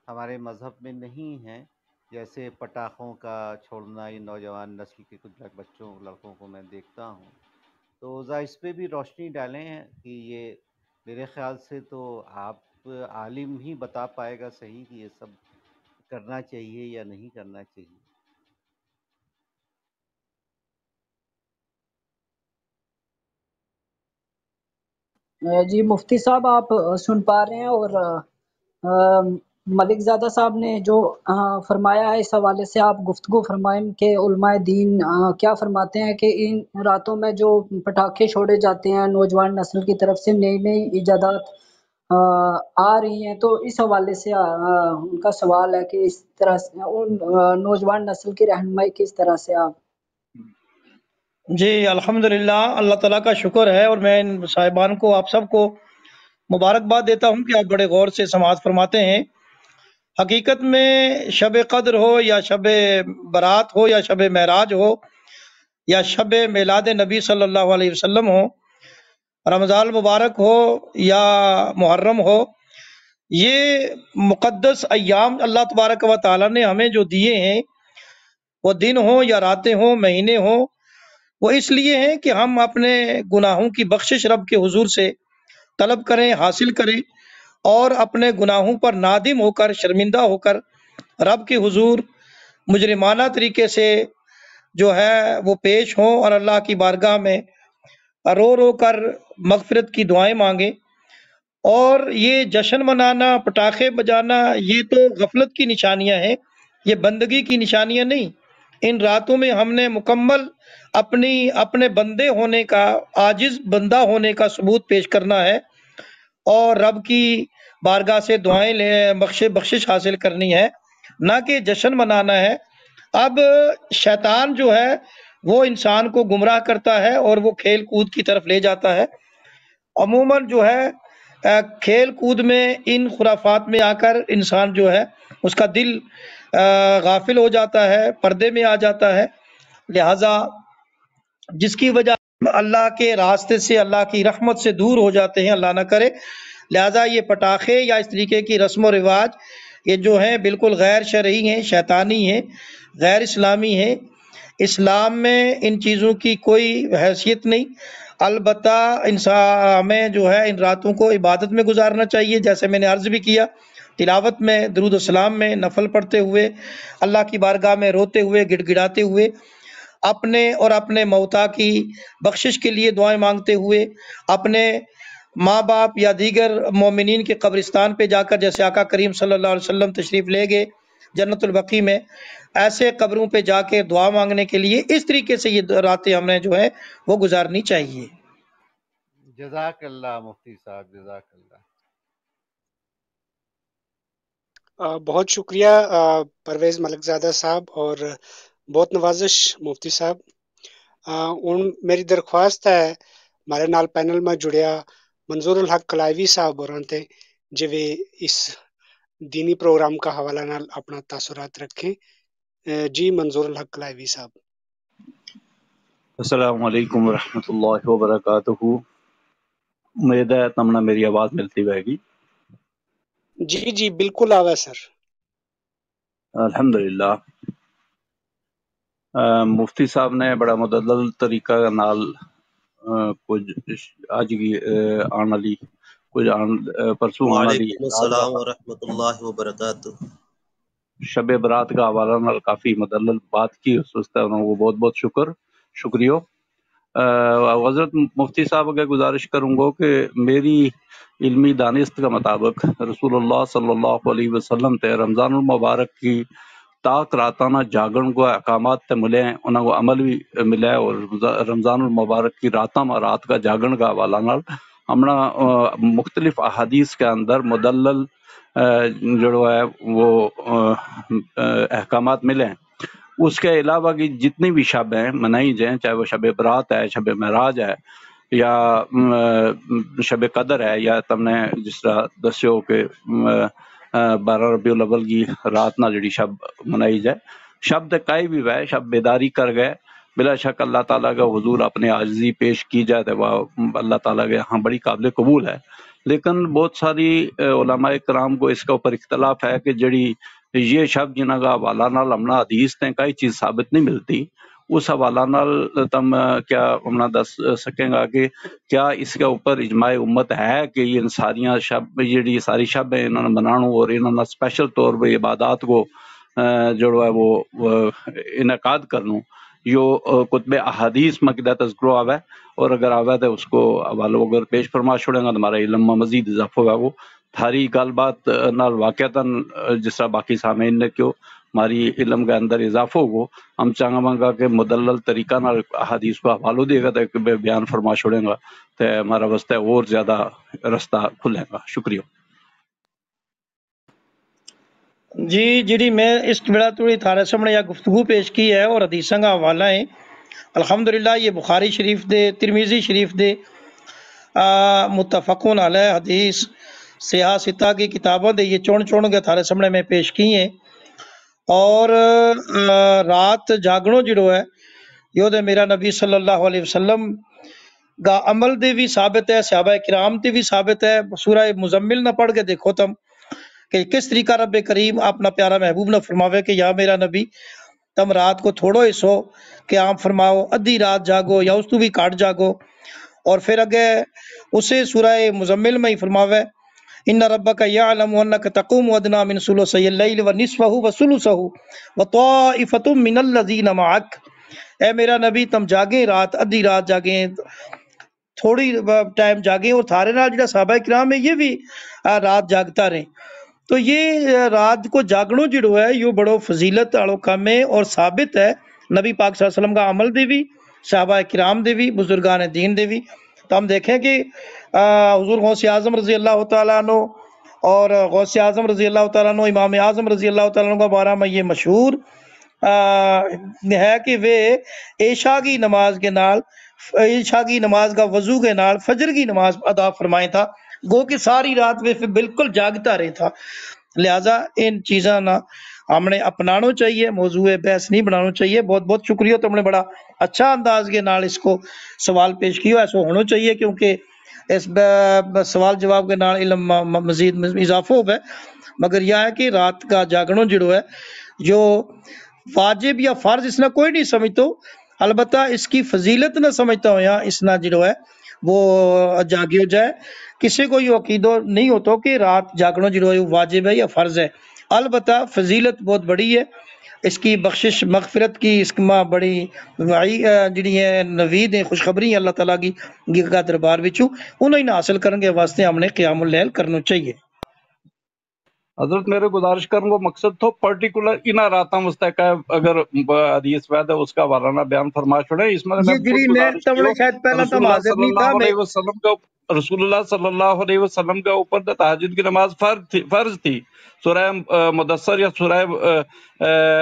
ہمارے مذہب میں نہیں ہیں، جیسے پٹاخوں کا چھوڑنا، یہ نوجوان نسل کے کچھ بچوں لڑکوں کو میں دیکھتا ہوں، تو ذرا اس پہ بھی روشنی ڈالیں ہیں کہ یہ میرے خیال سے تو آپ عالم ہی بتا پائے گا صحیح کہ یہ سب کرنا چاہیے یا نہیں کرنا چاہیے۔ جی مفتی صاحب آپ سن پا رہے ہیں، اور ملک زادہ صاحب نے جو فرمایا ہے اس حوالے سے آپ گفتگو فرمائیں کہ علماء دین کیا فرماتے ہیں کہ ان راتوں میں جو پٹاخے چھوڑے جاتے ہیں نوجوان نسل کی طرف سے، نئی نئی ایجادات آ رہی ہیں، تو اس حوالے سے ان کا سوال ہے کہ اس طرح سے ان نوجوان نسل کی رہنمائی کس طرح سے آپ۔ جی الحمدللہ، اللہ تعالیٰ کا شکر ہے، اور میں ان صاحبان کو، آپ سب کو مبارکباد دیتا ہوں کہ آپ بڑے غور سے سماعت فرماتے ہیں۔ حقیقت میں شب قدر ہو یا شب برات ہو یا شب معراج ہو یا شب میلاد نبی صلی اللہ علیہ وسلم ہو، رمضان مبارک ہو یا محرم ہو، یہ مقدس ایام اللہ تبارک و تعالیٰ نے ہمیں جو دیے ہیں، وہ دن ہوں یا راتیں ہوں، مہینے ہوں، وہ اس لیے ہیں کہ ہم اپنے گناہوں کی بخشش رب کے حضور سے طلب کریں، حاصل کریں، اور اپنے گناہوں پر نادم ہو کر، شرمندہ ہو کر رب کے حضور مجرمانہ طریقے سے جو ہے وہ پیش ہوں، اور اللہ کی بارگاہ میں رو رو کر مغفرت کی دعائیں مانگیں۔ اور یہ جشن منانا، پٹاخے بجانا، یہ تو غفلت کی نشانیاں ہیں، یہ بندگی کی نشانیاں نہیں۔ ان راتوں میں ہم نے مکمل اپنے بندے ہونے کا، عاجز بندہ ہونے کا ثبوت پیش کرنا ہے، اور رب کی بارگاہ سے دعائیں بخشش حاصل کرنی ہے، نہ کہ جشن منانا ہے۔ اب شیطان جو ہے وہ انسان کو گمراہ کرتا ہے اور وہ کھیل کود کی طرف لے جاتا ہے۔ عموماً جو ہے کھیل کود میں، ان خرافات میں آ کر انسان جو ہے اس کا دل غافل ہو جاتا ہے، پردے میں آ جاتا ہے، لہذا جس کی وجہ اللہ کے راستے سے، اللہ کی رحمت سے دور ہو جاتے ہیں، اللہ نہ کرے۔ لہذا یہ پٹاخے یا اس طریقے کی رسم و رواج یہ جو ہیں بالکل غیر شرعی ہیں، شیطانی ہیں، غیر اسلامی ہیں۔ اسلام میں ان چیزوں کی کوئی حیثیت نہیں، البتہ ہمیں جو ہے ان راتوں کو عبادت میں گزارنا چاہیے، جیسے میں نے عرض بھی کیا، تلاوت میں، درود و سلام میں، نفل پڑھتے ہوئے، اللہ کی بارگاہ میں روتے ہوئے، گڑ گڑاتے ہوئے، اپنے اور اپنے موتا کی بخشش کے لیے دعائیں مانگتے ہوئے، اپنے ماں باپ یا دیگر مومنین کے قبرستان پہ جا کر، جیسے آقا کریم صلی اللہ علیہ وسلم تشریف لے گئے جنت البقیع میں، ایسے قبروں پہ جا کے دعا مانگنے کے لیے، اس طریقے سے یہ راتیں ہمیں جو ہے وہ گزارنی چاہیے۔ جزاک اللہ مفتی صاحب، جزاک اللہ۔ بہت شکریہ پرویز ملک زادہ صاحب، اور بہت نوازش مفتی صاحب۔ ہن میری درخواست ہے ہمارے نال پینل میں جڑیا منظور الحق کلائیوی صاحب ہوراں تے جے اس دینی پروگرام کا حوالہ نال اپنا تاثرات رکھیں۔ جی منظور الحق کلائیوی صاحب۔ السلام علیکم ورحمۃ اللہ وبرکاتہ۔ امید ہے تمنا میری آواز ملتی رہے گی۔ جی جی بالکل آوے سر۔ الحمدللہ مفتی صاحب نے بڑا مدلل طریقہ نال کچھ اج کی آن والی کچھ پرسوں آن والی وعلیکم السلام ورحمۃ اللہ وبرکاتہ۔ شب برات کا حوالہ نال کافی مدلل بات کی، اس واسطے انہوں کو بہت بہت شکریہ۔ حضرت مفتی صاحب اگر گزارش کروں گا کہ میری علمی دانست کا مطابق رسول اللہ صلی اللہ علیہ وسلم تے رمضان المبارک کی تاک راتانہ جاگن کو احکامات تے ملے ہیں، انہوں کو عمل بھی ملا ہے، اور رمضان المبارک کی رات کا جاگن کا حوالہ نال ہمنا مختلف احادیث کے اندر مدلل جو ہے وہ احکامات ملے ہیں۔ اس کے علاوہ کی جتنی بھی شب ہیں منائی جائیں، چاہے وہ شب برات ہے، شب معراج ہے، یا شب قدر ہے، یا تم نے جس طرح دسیو کہ 12 ربیع الاول کی رات نہ جڑی شب منائی جائے، شب تے کئی بھی وے شب بیداری کر گئے، بلا شک اللہ تعالیٰ کا حضور اپنے عاجزی پیش کی جائے تو وہ اللہ تعالیٰ کے ہاں بڑی قابل قبول ہے۔ لیکن بہت ساری علماء کرام کو اس کے اوپر اختلاف ہے کہ جڑی یہ شب جنہ کا حوالہ نال ہمنا حدیث تے کئی چیز ثابت نہیں ملتی، اس حوالہ نال تم کیا ہمنا دس سکیں گا کہ کیا اس کے اوپر اجماع امت ہے کہ یہ ساریاں شب جڑی ساری شب ہیں انہوں نے منانو اور انہوں نے اسپیشل طور پہ عبادات کو جو ہے وہ انعقاد کرنو، یہ کتب احادیث میں کدہ تذکرہ آوے، اور اگر آوے تو اس کو حوالہ اگر پیش فرما چھوڑیں گا تو ہمارا علم میں مزید اضافہ ہوگا۔ وہ تھاری گل بات نال واقعتاً جس طرح باقی سامعین نے کیوں ہماری علم کے اندر اضافہ ہو، ہم چاہاں گا کہ مدلل طریقہ نال احادیث کو حوالہ دے گا تو بیان فرما چھوڑیں گا تو ہمارا واسطے اور زیادہ رستہ کھلے گا۔ شکریہ۔ جی جڑی میں اس ویلا تھوڑی تھارے سامنے یا گفتگو پیش کی ہے اور حدیثاں کا حوالہ ہے، الحمدللہ یہ بخاری شریف دے، ترمذی شریف دے متفقون علیہ حدیث سیاہ ستہ کی کتابوں دے یہ چون کے تھارے سامنے میں پیش کی ہیں۔ اور رات جاگنو جڑو ہے یہ دے میرا نبی صلی اللہ علیہ وسلم کا عمل دے بھی ثابت ہے، صحابہ کرام دے بھی ثابت ہے۔ سورہ مزمل نہ پڑھ کے دیکھو تم کہ کس طریقہ رب کریم اپنا پیارا محبوب نہ فرماوے کہ یا میرا نبی تم رات کو تھوڑو ہی سو کہ آپ فرماؤ ادھی رات جاگو یا اس تو بھی کاٹ جاگو، اور پھر اگے اسے سورہ مزمل میں ہی فرماوے ان ربک یعلم انک تقوم ادنی من ثلثی اللیل ونصفہ وثلثہ وطائفۃ من الذین معک، اے میرا نبی تم جاگیں رات، ادھی رات جاگیں، تھوڑی ٹائم جاگیں، اور تھارے نال جڑا صحابہ کرام ہے یہ بھی رات جاگتا رہے۔ تو یہ رات کو جاگنو جڑو ہے یہ بڑو فضیلت آڑو کام ہے اور ثابت ہے نبی پاک صلی اللہ علیہ وسلم کا عمل دے بھی، صحابہ کرام دے بھی، بزرگان دین دے بھی۔ تو ہم دیکھیں کہ حضور غوث اعظم رضی اللہ تعالیٰ عنہ اور غوث اعظم رضی اللہ تعالیٰ عنہ، امام اعظم رضی اللہ تعالیٰ عنہ کا بارہ میں یہ مشہور ہے کہ وہ عشاء کی نماز کے نال، عشاء کی نماز کا وضو کے نال فجر کی نماز ادا فرمائے تھا، گو کہ ساری رات وہ بالکل جاگتا رہے تھا۔ لہٰذا ان چیزاں نہ ہم نے اپنانا چاہیے، موضوع بحث نہیں بنانا چاہیے۔ بہت بہت شکریہ، تم نے بڑا اچھا انداز کے نال اس کو سوال پیش کیا، ایسا ہونا چاہیے کیونکہ اس سوال جواب کے نال علم مزید اضافہ ہو گئے۔ مگر یہ ہے کہ رات کا جاگنو جڑو ہے جو واجب یا فرض اس نے کوئی نہیں سمجھتا، البتہ اس کی فضیلت نہ سمجھتا ہو یا اس نہ جڑو ہے وہ جاگی ہو جائے۔ کسی کو یہ عقیدہ نہیں ہوتا کہ رات جاگنو جڑو ہے واجب ہے یا فرض ہے، البتہ فضیلت بہت بڑی ہے، اس کی بخشش مغفرت کی اس میں بڑی جڑی ہے نوید ہیں، خوشخبری ہیں اللہ تعالیٰ کی کا دربار وچوں انہیں نہ حاصل کرنے کے واسطے ہم نے قیام اللیل کرنا چاہیے۔ حضرت میرے گزارش کرنے کو مقصد تو پرٹیکولر انہا راتاں مستحق ہے، اگر حدیث وید ہے اس کا وارانہ بیان فرما چھوڑے۔ اس میں یہ جڑی میں تمہیں شاید پہلا تم حاضر نہیں تھا، رسول اللہ صلی اللہ علیہ وسلم کے اوپر تہجد کی نماز فرض تھی۔ سورہ مدثر یا سورہ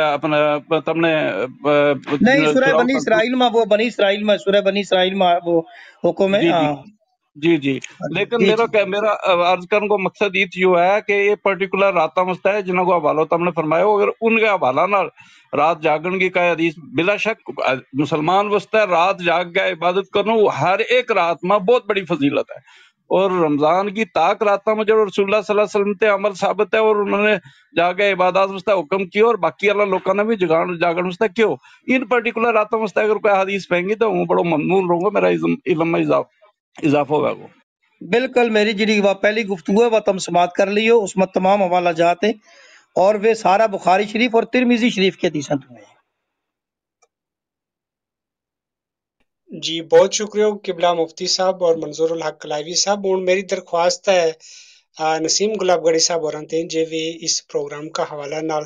اپنا تم نے نہیں سورہ بنی اسرائیل میں، وہ بنی اسرائیل میں، سورہ بنی اسرائیل میں وہ حکم ہے۔ جی جی لیکن جی جی میرا عرض کرنے کو مقصد یہ ہے کہ یہ پرٹیکولر راتاں واسطے ہے جنہوں کو حوالہ تم نے فرمایا ہو، اگر ان کے حوالہ نال رات جاگن کی کا حدیث بلا شک مسلمان واسطے رات جاگ کے عبادت کرنا ہر ایک رات میں بہت بڑی فضیلت ہے، اور رمضان کی تاک راتوں میں جو رسول اللہ صلی اللہ علیہ وسلم تے عمل ثابت ہے اور انہوں نے جا کے عبادات واسطے حکم کیا، اور باقی اللہ لوگوں نے بھی جاگن واسطے کیوں ان پرٹیکولر راتوں واسطے اگر کوئی حدیث پہیں گی تو ہوں بڑا ممنون رہوں گا، میرا علم میں اضافہ ہوگا وہ۔ بالکل میری جڑی وہ پہلی گفتگو ہے وہ تم سماعت کر لیو، اس میں تمام حوالہ جات ہیں اور وہ سارا بخاری شریف اور ترمذی شریف کے حدیثاں تمہیں ہیں۔ جی بہت شکریہ قبلہ مفتی صاحب اور منظور الحق کلائیوی صاحب۔ اور میری درخواست ہے نسیم گلاب گڑی صاحب اور جی بھی اس پروگرام کا حوالہ نال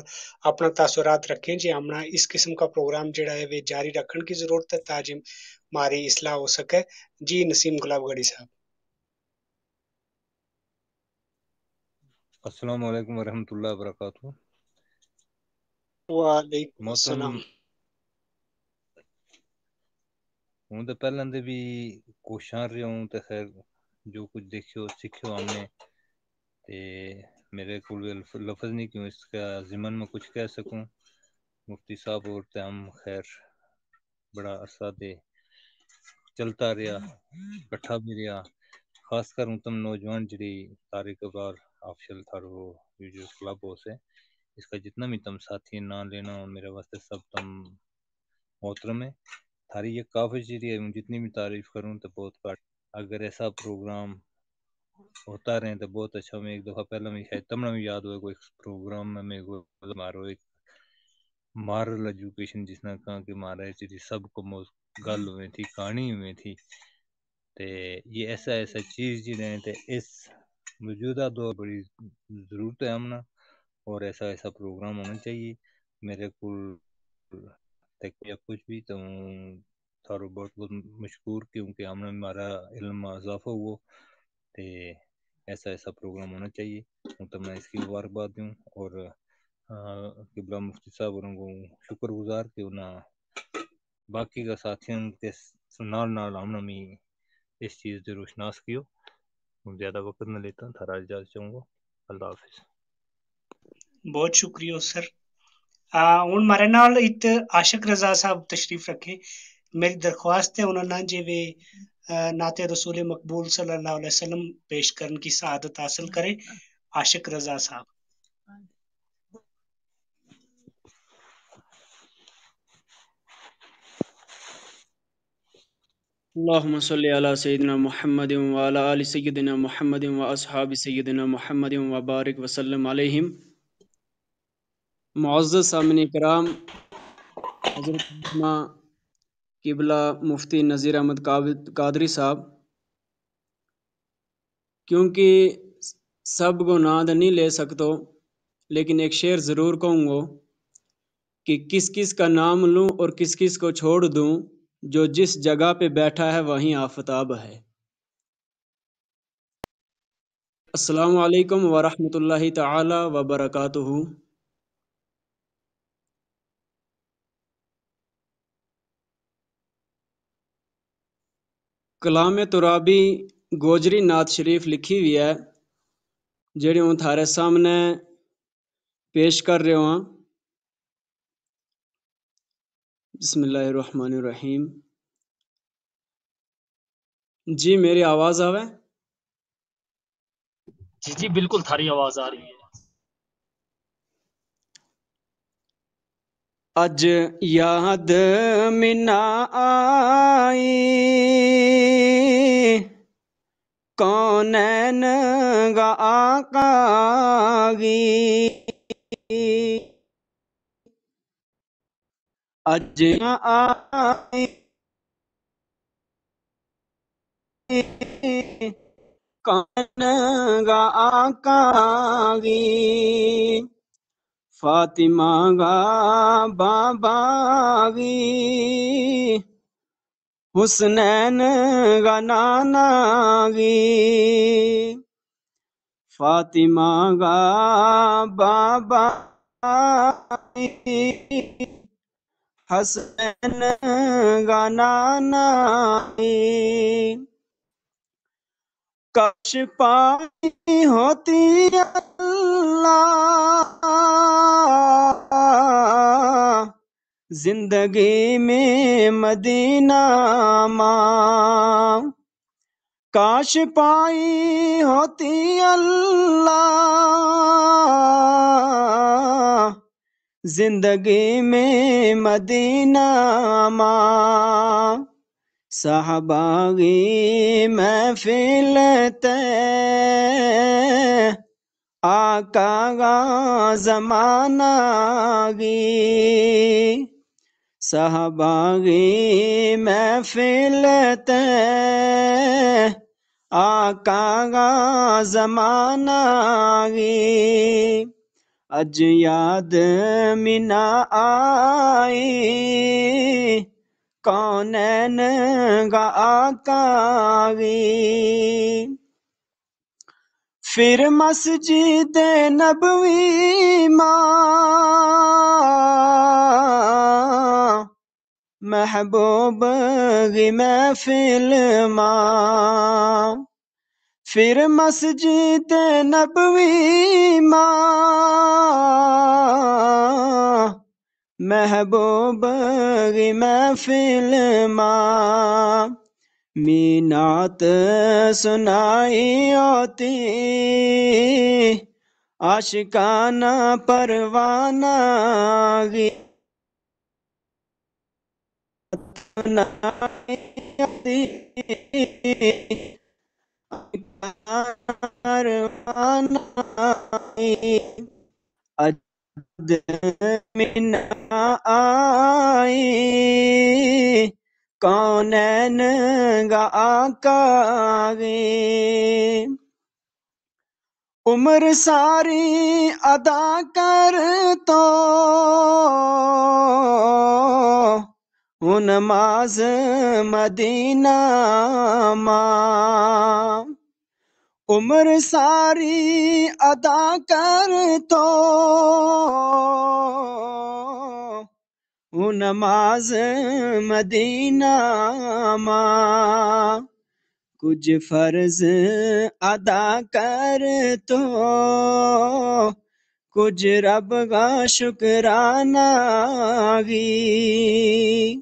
اپنا تاثرات رکھیں جی ہمنا اس قسم کا پروگرام جڑا ہے وہ جاری رکھن کی ضرورت ہے تاکہ ہماری اصلاح ہو سکے۔ جی نسیم گلاب گڑی صاحب۔ السلام علیکم ورحمۃ اللہ وبرکاتہ۔ وعلیکم محترم السلام۔ ہوں تو پہلے دے بھی کوشاں رہا ہوں تو خیر جو کچھ دیکھو سیکھو ہم نے تے میرے کو لفظ نہیں کیوں اس کا ضمن میں کچھ کہہ سکوں۔ مفتی صاحب اور تے ہم خیر بڑا عرصہ دے چلتا رہا، کٹھا بھی رہا، خاص کر تم نوجوان جڑی طارق بار آفشل تھارو جو کلب ہو سے اس کا جتنا بھی تم ساتھی نہ لینا میرے واسطے سب تم محترم ہے۔ تھاری یہ کافی جی ہے جتنی بھی تعریف کروں تو بہت کٹ، اگر ایسا پروگرام ہوتا رہے تو بہت اچھا۔ میں ایک دفعہ پہلے میں شاید تمنا بھی یاد ہوئے کوئی پروگرام میں مارو ایک مارل ایجوکیشن جس نے کہا کہ مارا ہے سب کو گل ہوئی تھی کہانی ہوئی تھی تے یہ ایسا چیز جی رہے تے اس موجودہ دور بڑی ضرورت ہے ہمنا اور ایسا پروگرام ہونا چاہیے۔ میرے کو یا کچھ بھی تو تھارو بہت بہت مشکور کیونکہ ہم نے ہمارا علم اضافہ ہوا تے ایسا پروگرام ہونا چاہیے۔ تو میں اس کی مبارکباد دوں اور قبلہ مفتی صاحب اور کو شکر گزار کہ انہاں باقی کا ساتھیوں کے نال ہم نے اس چیز سے روشناس کیو۔ زیادہ وقت نہ لیتا تھارا اجازت چاہوں گا۔ اللہ حافظ۔ بہت شکریہ سر۔ ہوں مارے نال ات عاشق رضا صاحب تشریف رکھے، میری درخواست ہے انہوں نے جی وے نعت رسول مقبول صلی اللہ علیہ وسلم پیش کرنے کی سعادت حاصل کرے۔ عاشق رضا صاحب۔ اللهم صل على سيدنا محمد وعلى آل سيدنا محمد وأصحاب سيدنا محمد وبارك وسلم عليهم۔ معزز سامعین کرام، حضرت قبلہ مفتی نذیر احمد قادری صاحب، کیونکہ سب کو نام نہیں لے سکتو لیکن ایک شعر ضرور کہوں گا کہ کس کس کا نام لوں اور کس کس کو چھوڑ دوں، جو جس جگہ پہ بیٹھا ہے وہیں آفتاب ہے۔ السلام علیکم ورحمۃ اللہ تعالی وبرکاتہ۔ کلام ترابی گوجری نعت شریف لکھی ہوئی ہے جڑی ہوں تھارے سامنے پیش کر رہے ہوں۔ بسم اللہ الرحمن الرحیم۔ جی میری آواز آوے؟ جی جی بالکل تھاری آواز آ رہی ہے۔ اج یاد منا آئی کونین گا آقا گی، اج آئی کون گا آقا گی، فاطمہ گا بابا گی، حسنین گا نانا گی، فاطمہ گا بابا گی، حسین گا نانا گی، کاش پائی ہوتی اللہ زندگی میں مدینہ ماں، کاش پائی ہوتی اللہ زندگی میں مدینہ ماں، صحاباغی محفل تے آقا گا زمانہ گی، صحاباغی محفل تے آقا گا زمانہ گی، اج یاد منا آئی کونین گا آقا گی، پھر مسجد نبوی ماں محبوب گی محفل ماں، پھر مسجد نبوی ماں محبوب گی محفل ماں، مینات سنائی ہوتی عاشقانہ پروانہ گی، سنائی ہوتی پروانہ گی، اج من آئی کونین گا آقا گی، عمر ساری ادا کر تو نماز مدینہ ماں، عمر ساری ادا کر تو نماز مدینہ ماں، کچھ فرض ادا کر تو کچھ رب کا شکرانہ گی،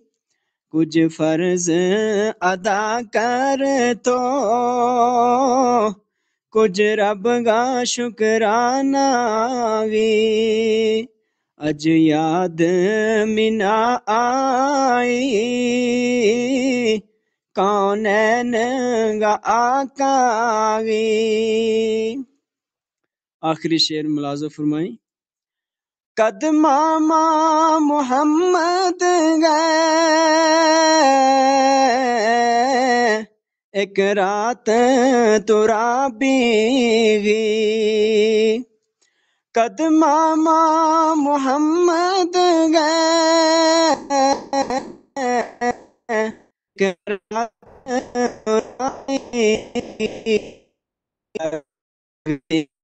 کچھ فرض ادا کر تو کچھ رب کا شکرانہ گی، اج یاد منا آئی کونین گا آقا گی، آخری شعر ملاحظہ فرمائیں، قدمہ محمد گئے ایک رات ترابی گی، قدمہ محمد گئے ایک رات ترابی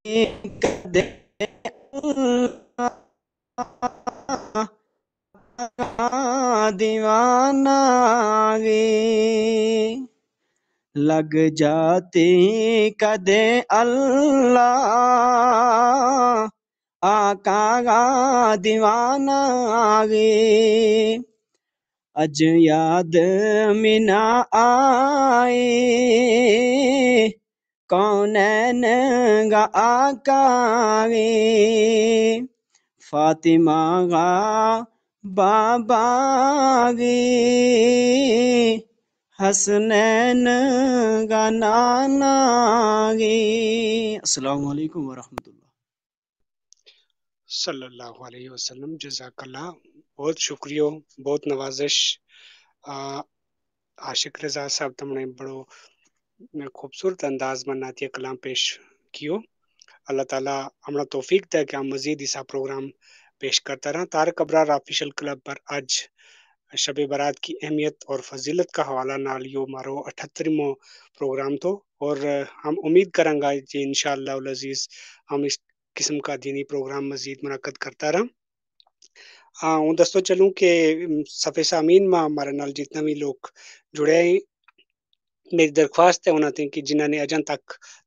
گی، کدے دیوانہ گی، لگ جاتی کدے اللہ آقا گا دیوانہ گی، اج یاد منا آئی کونین گا آقا گی، فاطمہ گا بابا گی، حسنین گا نانا گی۔ السلام علیکم ورحمۃ اللہ۔ صلی اللہ علیہ وسلم، جزاک اللہ، بہت شکریہ، بہت نوازش۔ عاشق رضا صاحب تم نے بڑو خوبصورت انداز میں نعتیہ کلام پیش کیو۔ اللہ تعالیٰ ہمارا توفیق دے کہ ہم مزید ایسا پروگرام پیش کرتا رہا۔ طارق ابرار آفیشل کلب پر آج شب برات کی اہمیت اور فضیلت کا حوالہ نال یہ ہمارو 78واں پروگرام تو، اور ہم امید کریں گا کہ انشاءاللہ العزیز ہم اس قسم کا دینی پروگرام مزید منعقد کرتا رہا۔ ہوں دستو چلوں کہ صفحہ سامعین میں ہمارے نال جتنا بھی لوگ جڑے ہیں ਮੇਰੀ ਦਰਖਾਸਤ ਹੈ ਉਹਨਾਂ ਤੇ ਕਿ ਜਿਨ੍ਹਾਂ ਨੇ ਅਜਨ ਤੱਕ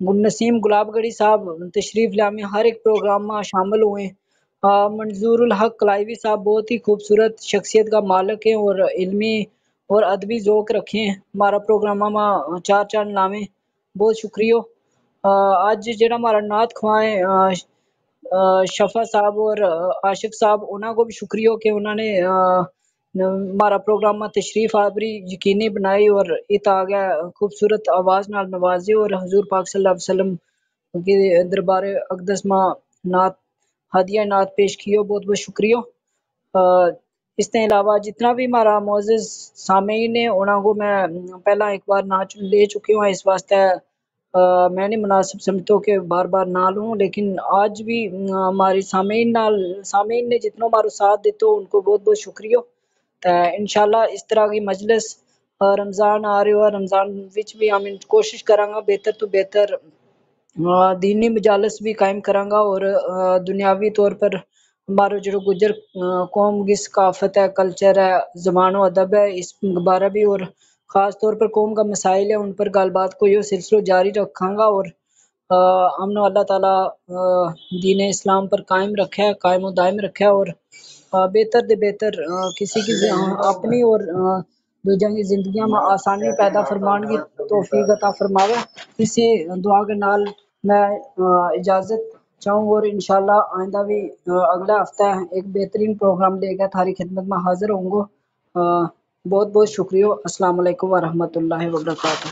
نسیم گلاب گڑھی صاحب تشریف لانے ہر ایک پروگرام میں شامل ہوئے. منظور الحق کلائیوی صاحب بہت ہی خوبصورت شخصیت کا مالک ہیں اور علمی اور ادبی ذوق رکھے ہیں. ہمارا پروگرام میں چار چاند لاویں بہت شکریہ. آج جڑا ہمارا نعت خواہیں شفا صاحب اور عاشق صاحب انہوں کو بھی شکریہ کہ انہوں نے ہمارا پروگرام میں تشریف آوری یقینی بنائی اور ات آ گیا خوبصورت آواز نال نوازے اور حضور پاک صلی اللہ علیہ وسلم کے دربار اقدس میں نعت ہدیہ نعت پیش کیو. بہت بہت شکریہ. اس کے علاوہ جتنا بھی ہمارا معزز سامعین ہیں انہوں کو میں پہلا ایک بار نہ لے چکی ہوں. اس واسطے میں نہیں مناسب سمجھتا کہ بار بار نہ لوں, لیکن آج بھی ہماری سامعین نے جتنا ہمارا ساتھ دیتے ان کو بہت بہت شکریہ. انشاءاللہ اس طرح کی مجلس رمضان آ رہے ہو, رمضان وچ بھی ہم کوشش کریں گا بہتر تو بہتر دینی مجالس بھی قائم کروں گا اور دنیاوی طور پر ہمارا جو گجر قوم کی ثقافت ہے, کلچر ہے, زبان و ادب ہے, اس بارے بھی اور خاص طور پر قوم کا مسائل ہے ان پر گل بات کو یہ سلسلہ جاری رکھاں گا اور ہم اللہ تعالیٰ دین اسلام پر قائم رکھے, قائم و دائم رکھے اور بہتر دے بہتر کسی کی اپنی اور دوجہاں کی زندگیاں میں آسانی پیدا فرمان کی توفیق عطا فرماوے. اسی دعا کے نال میں اجازت چاہوں اور انشاءاللہ آئندہ بھی اگلا ہفتہ ایک بہترین پروگرام لے کر تھاری خدمت میں حاضر ہوں گا. بہت بہت شکریہ. السلام علیکم ورحمۃ اللہ وبرکاتہ.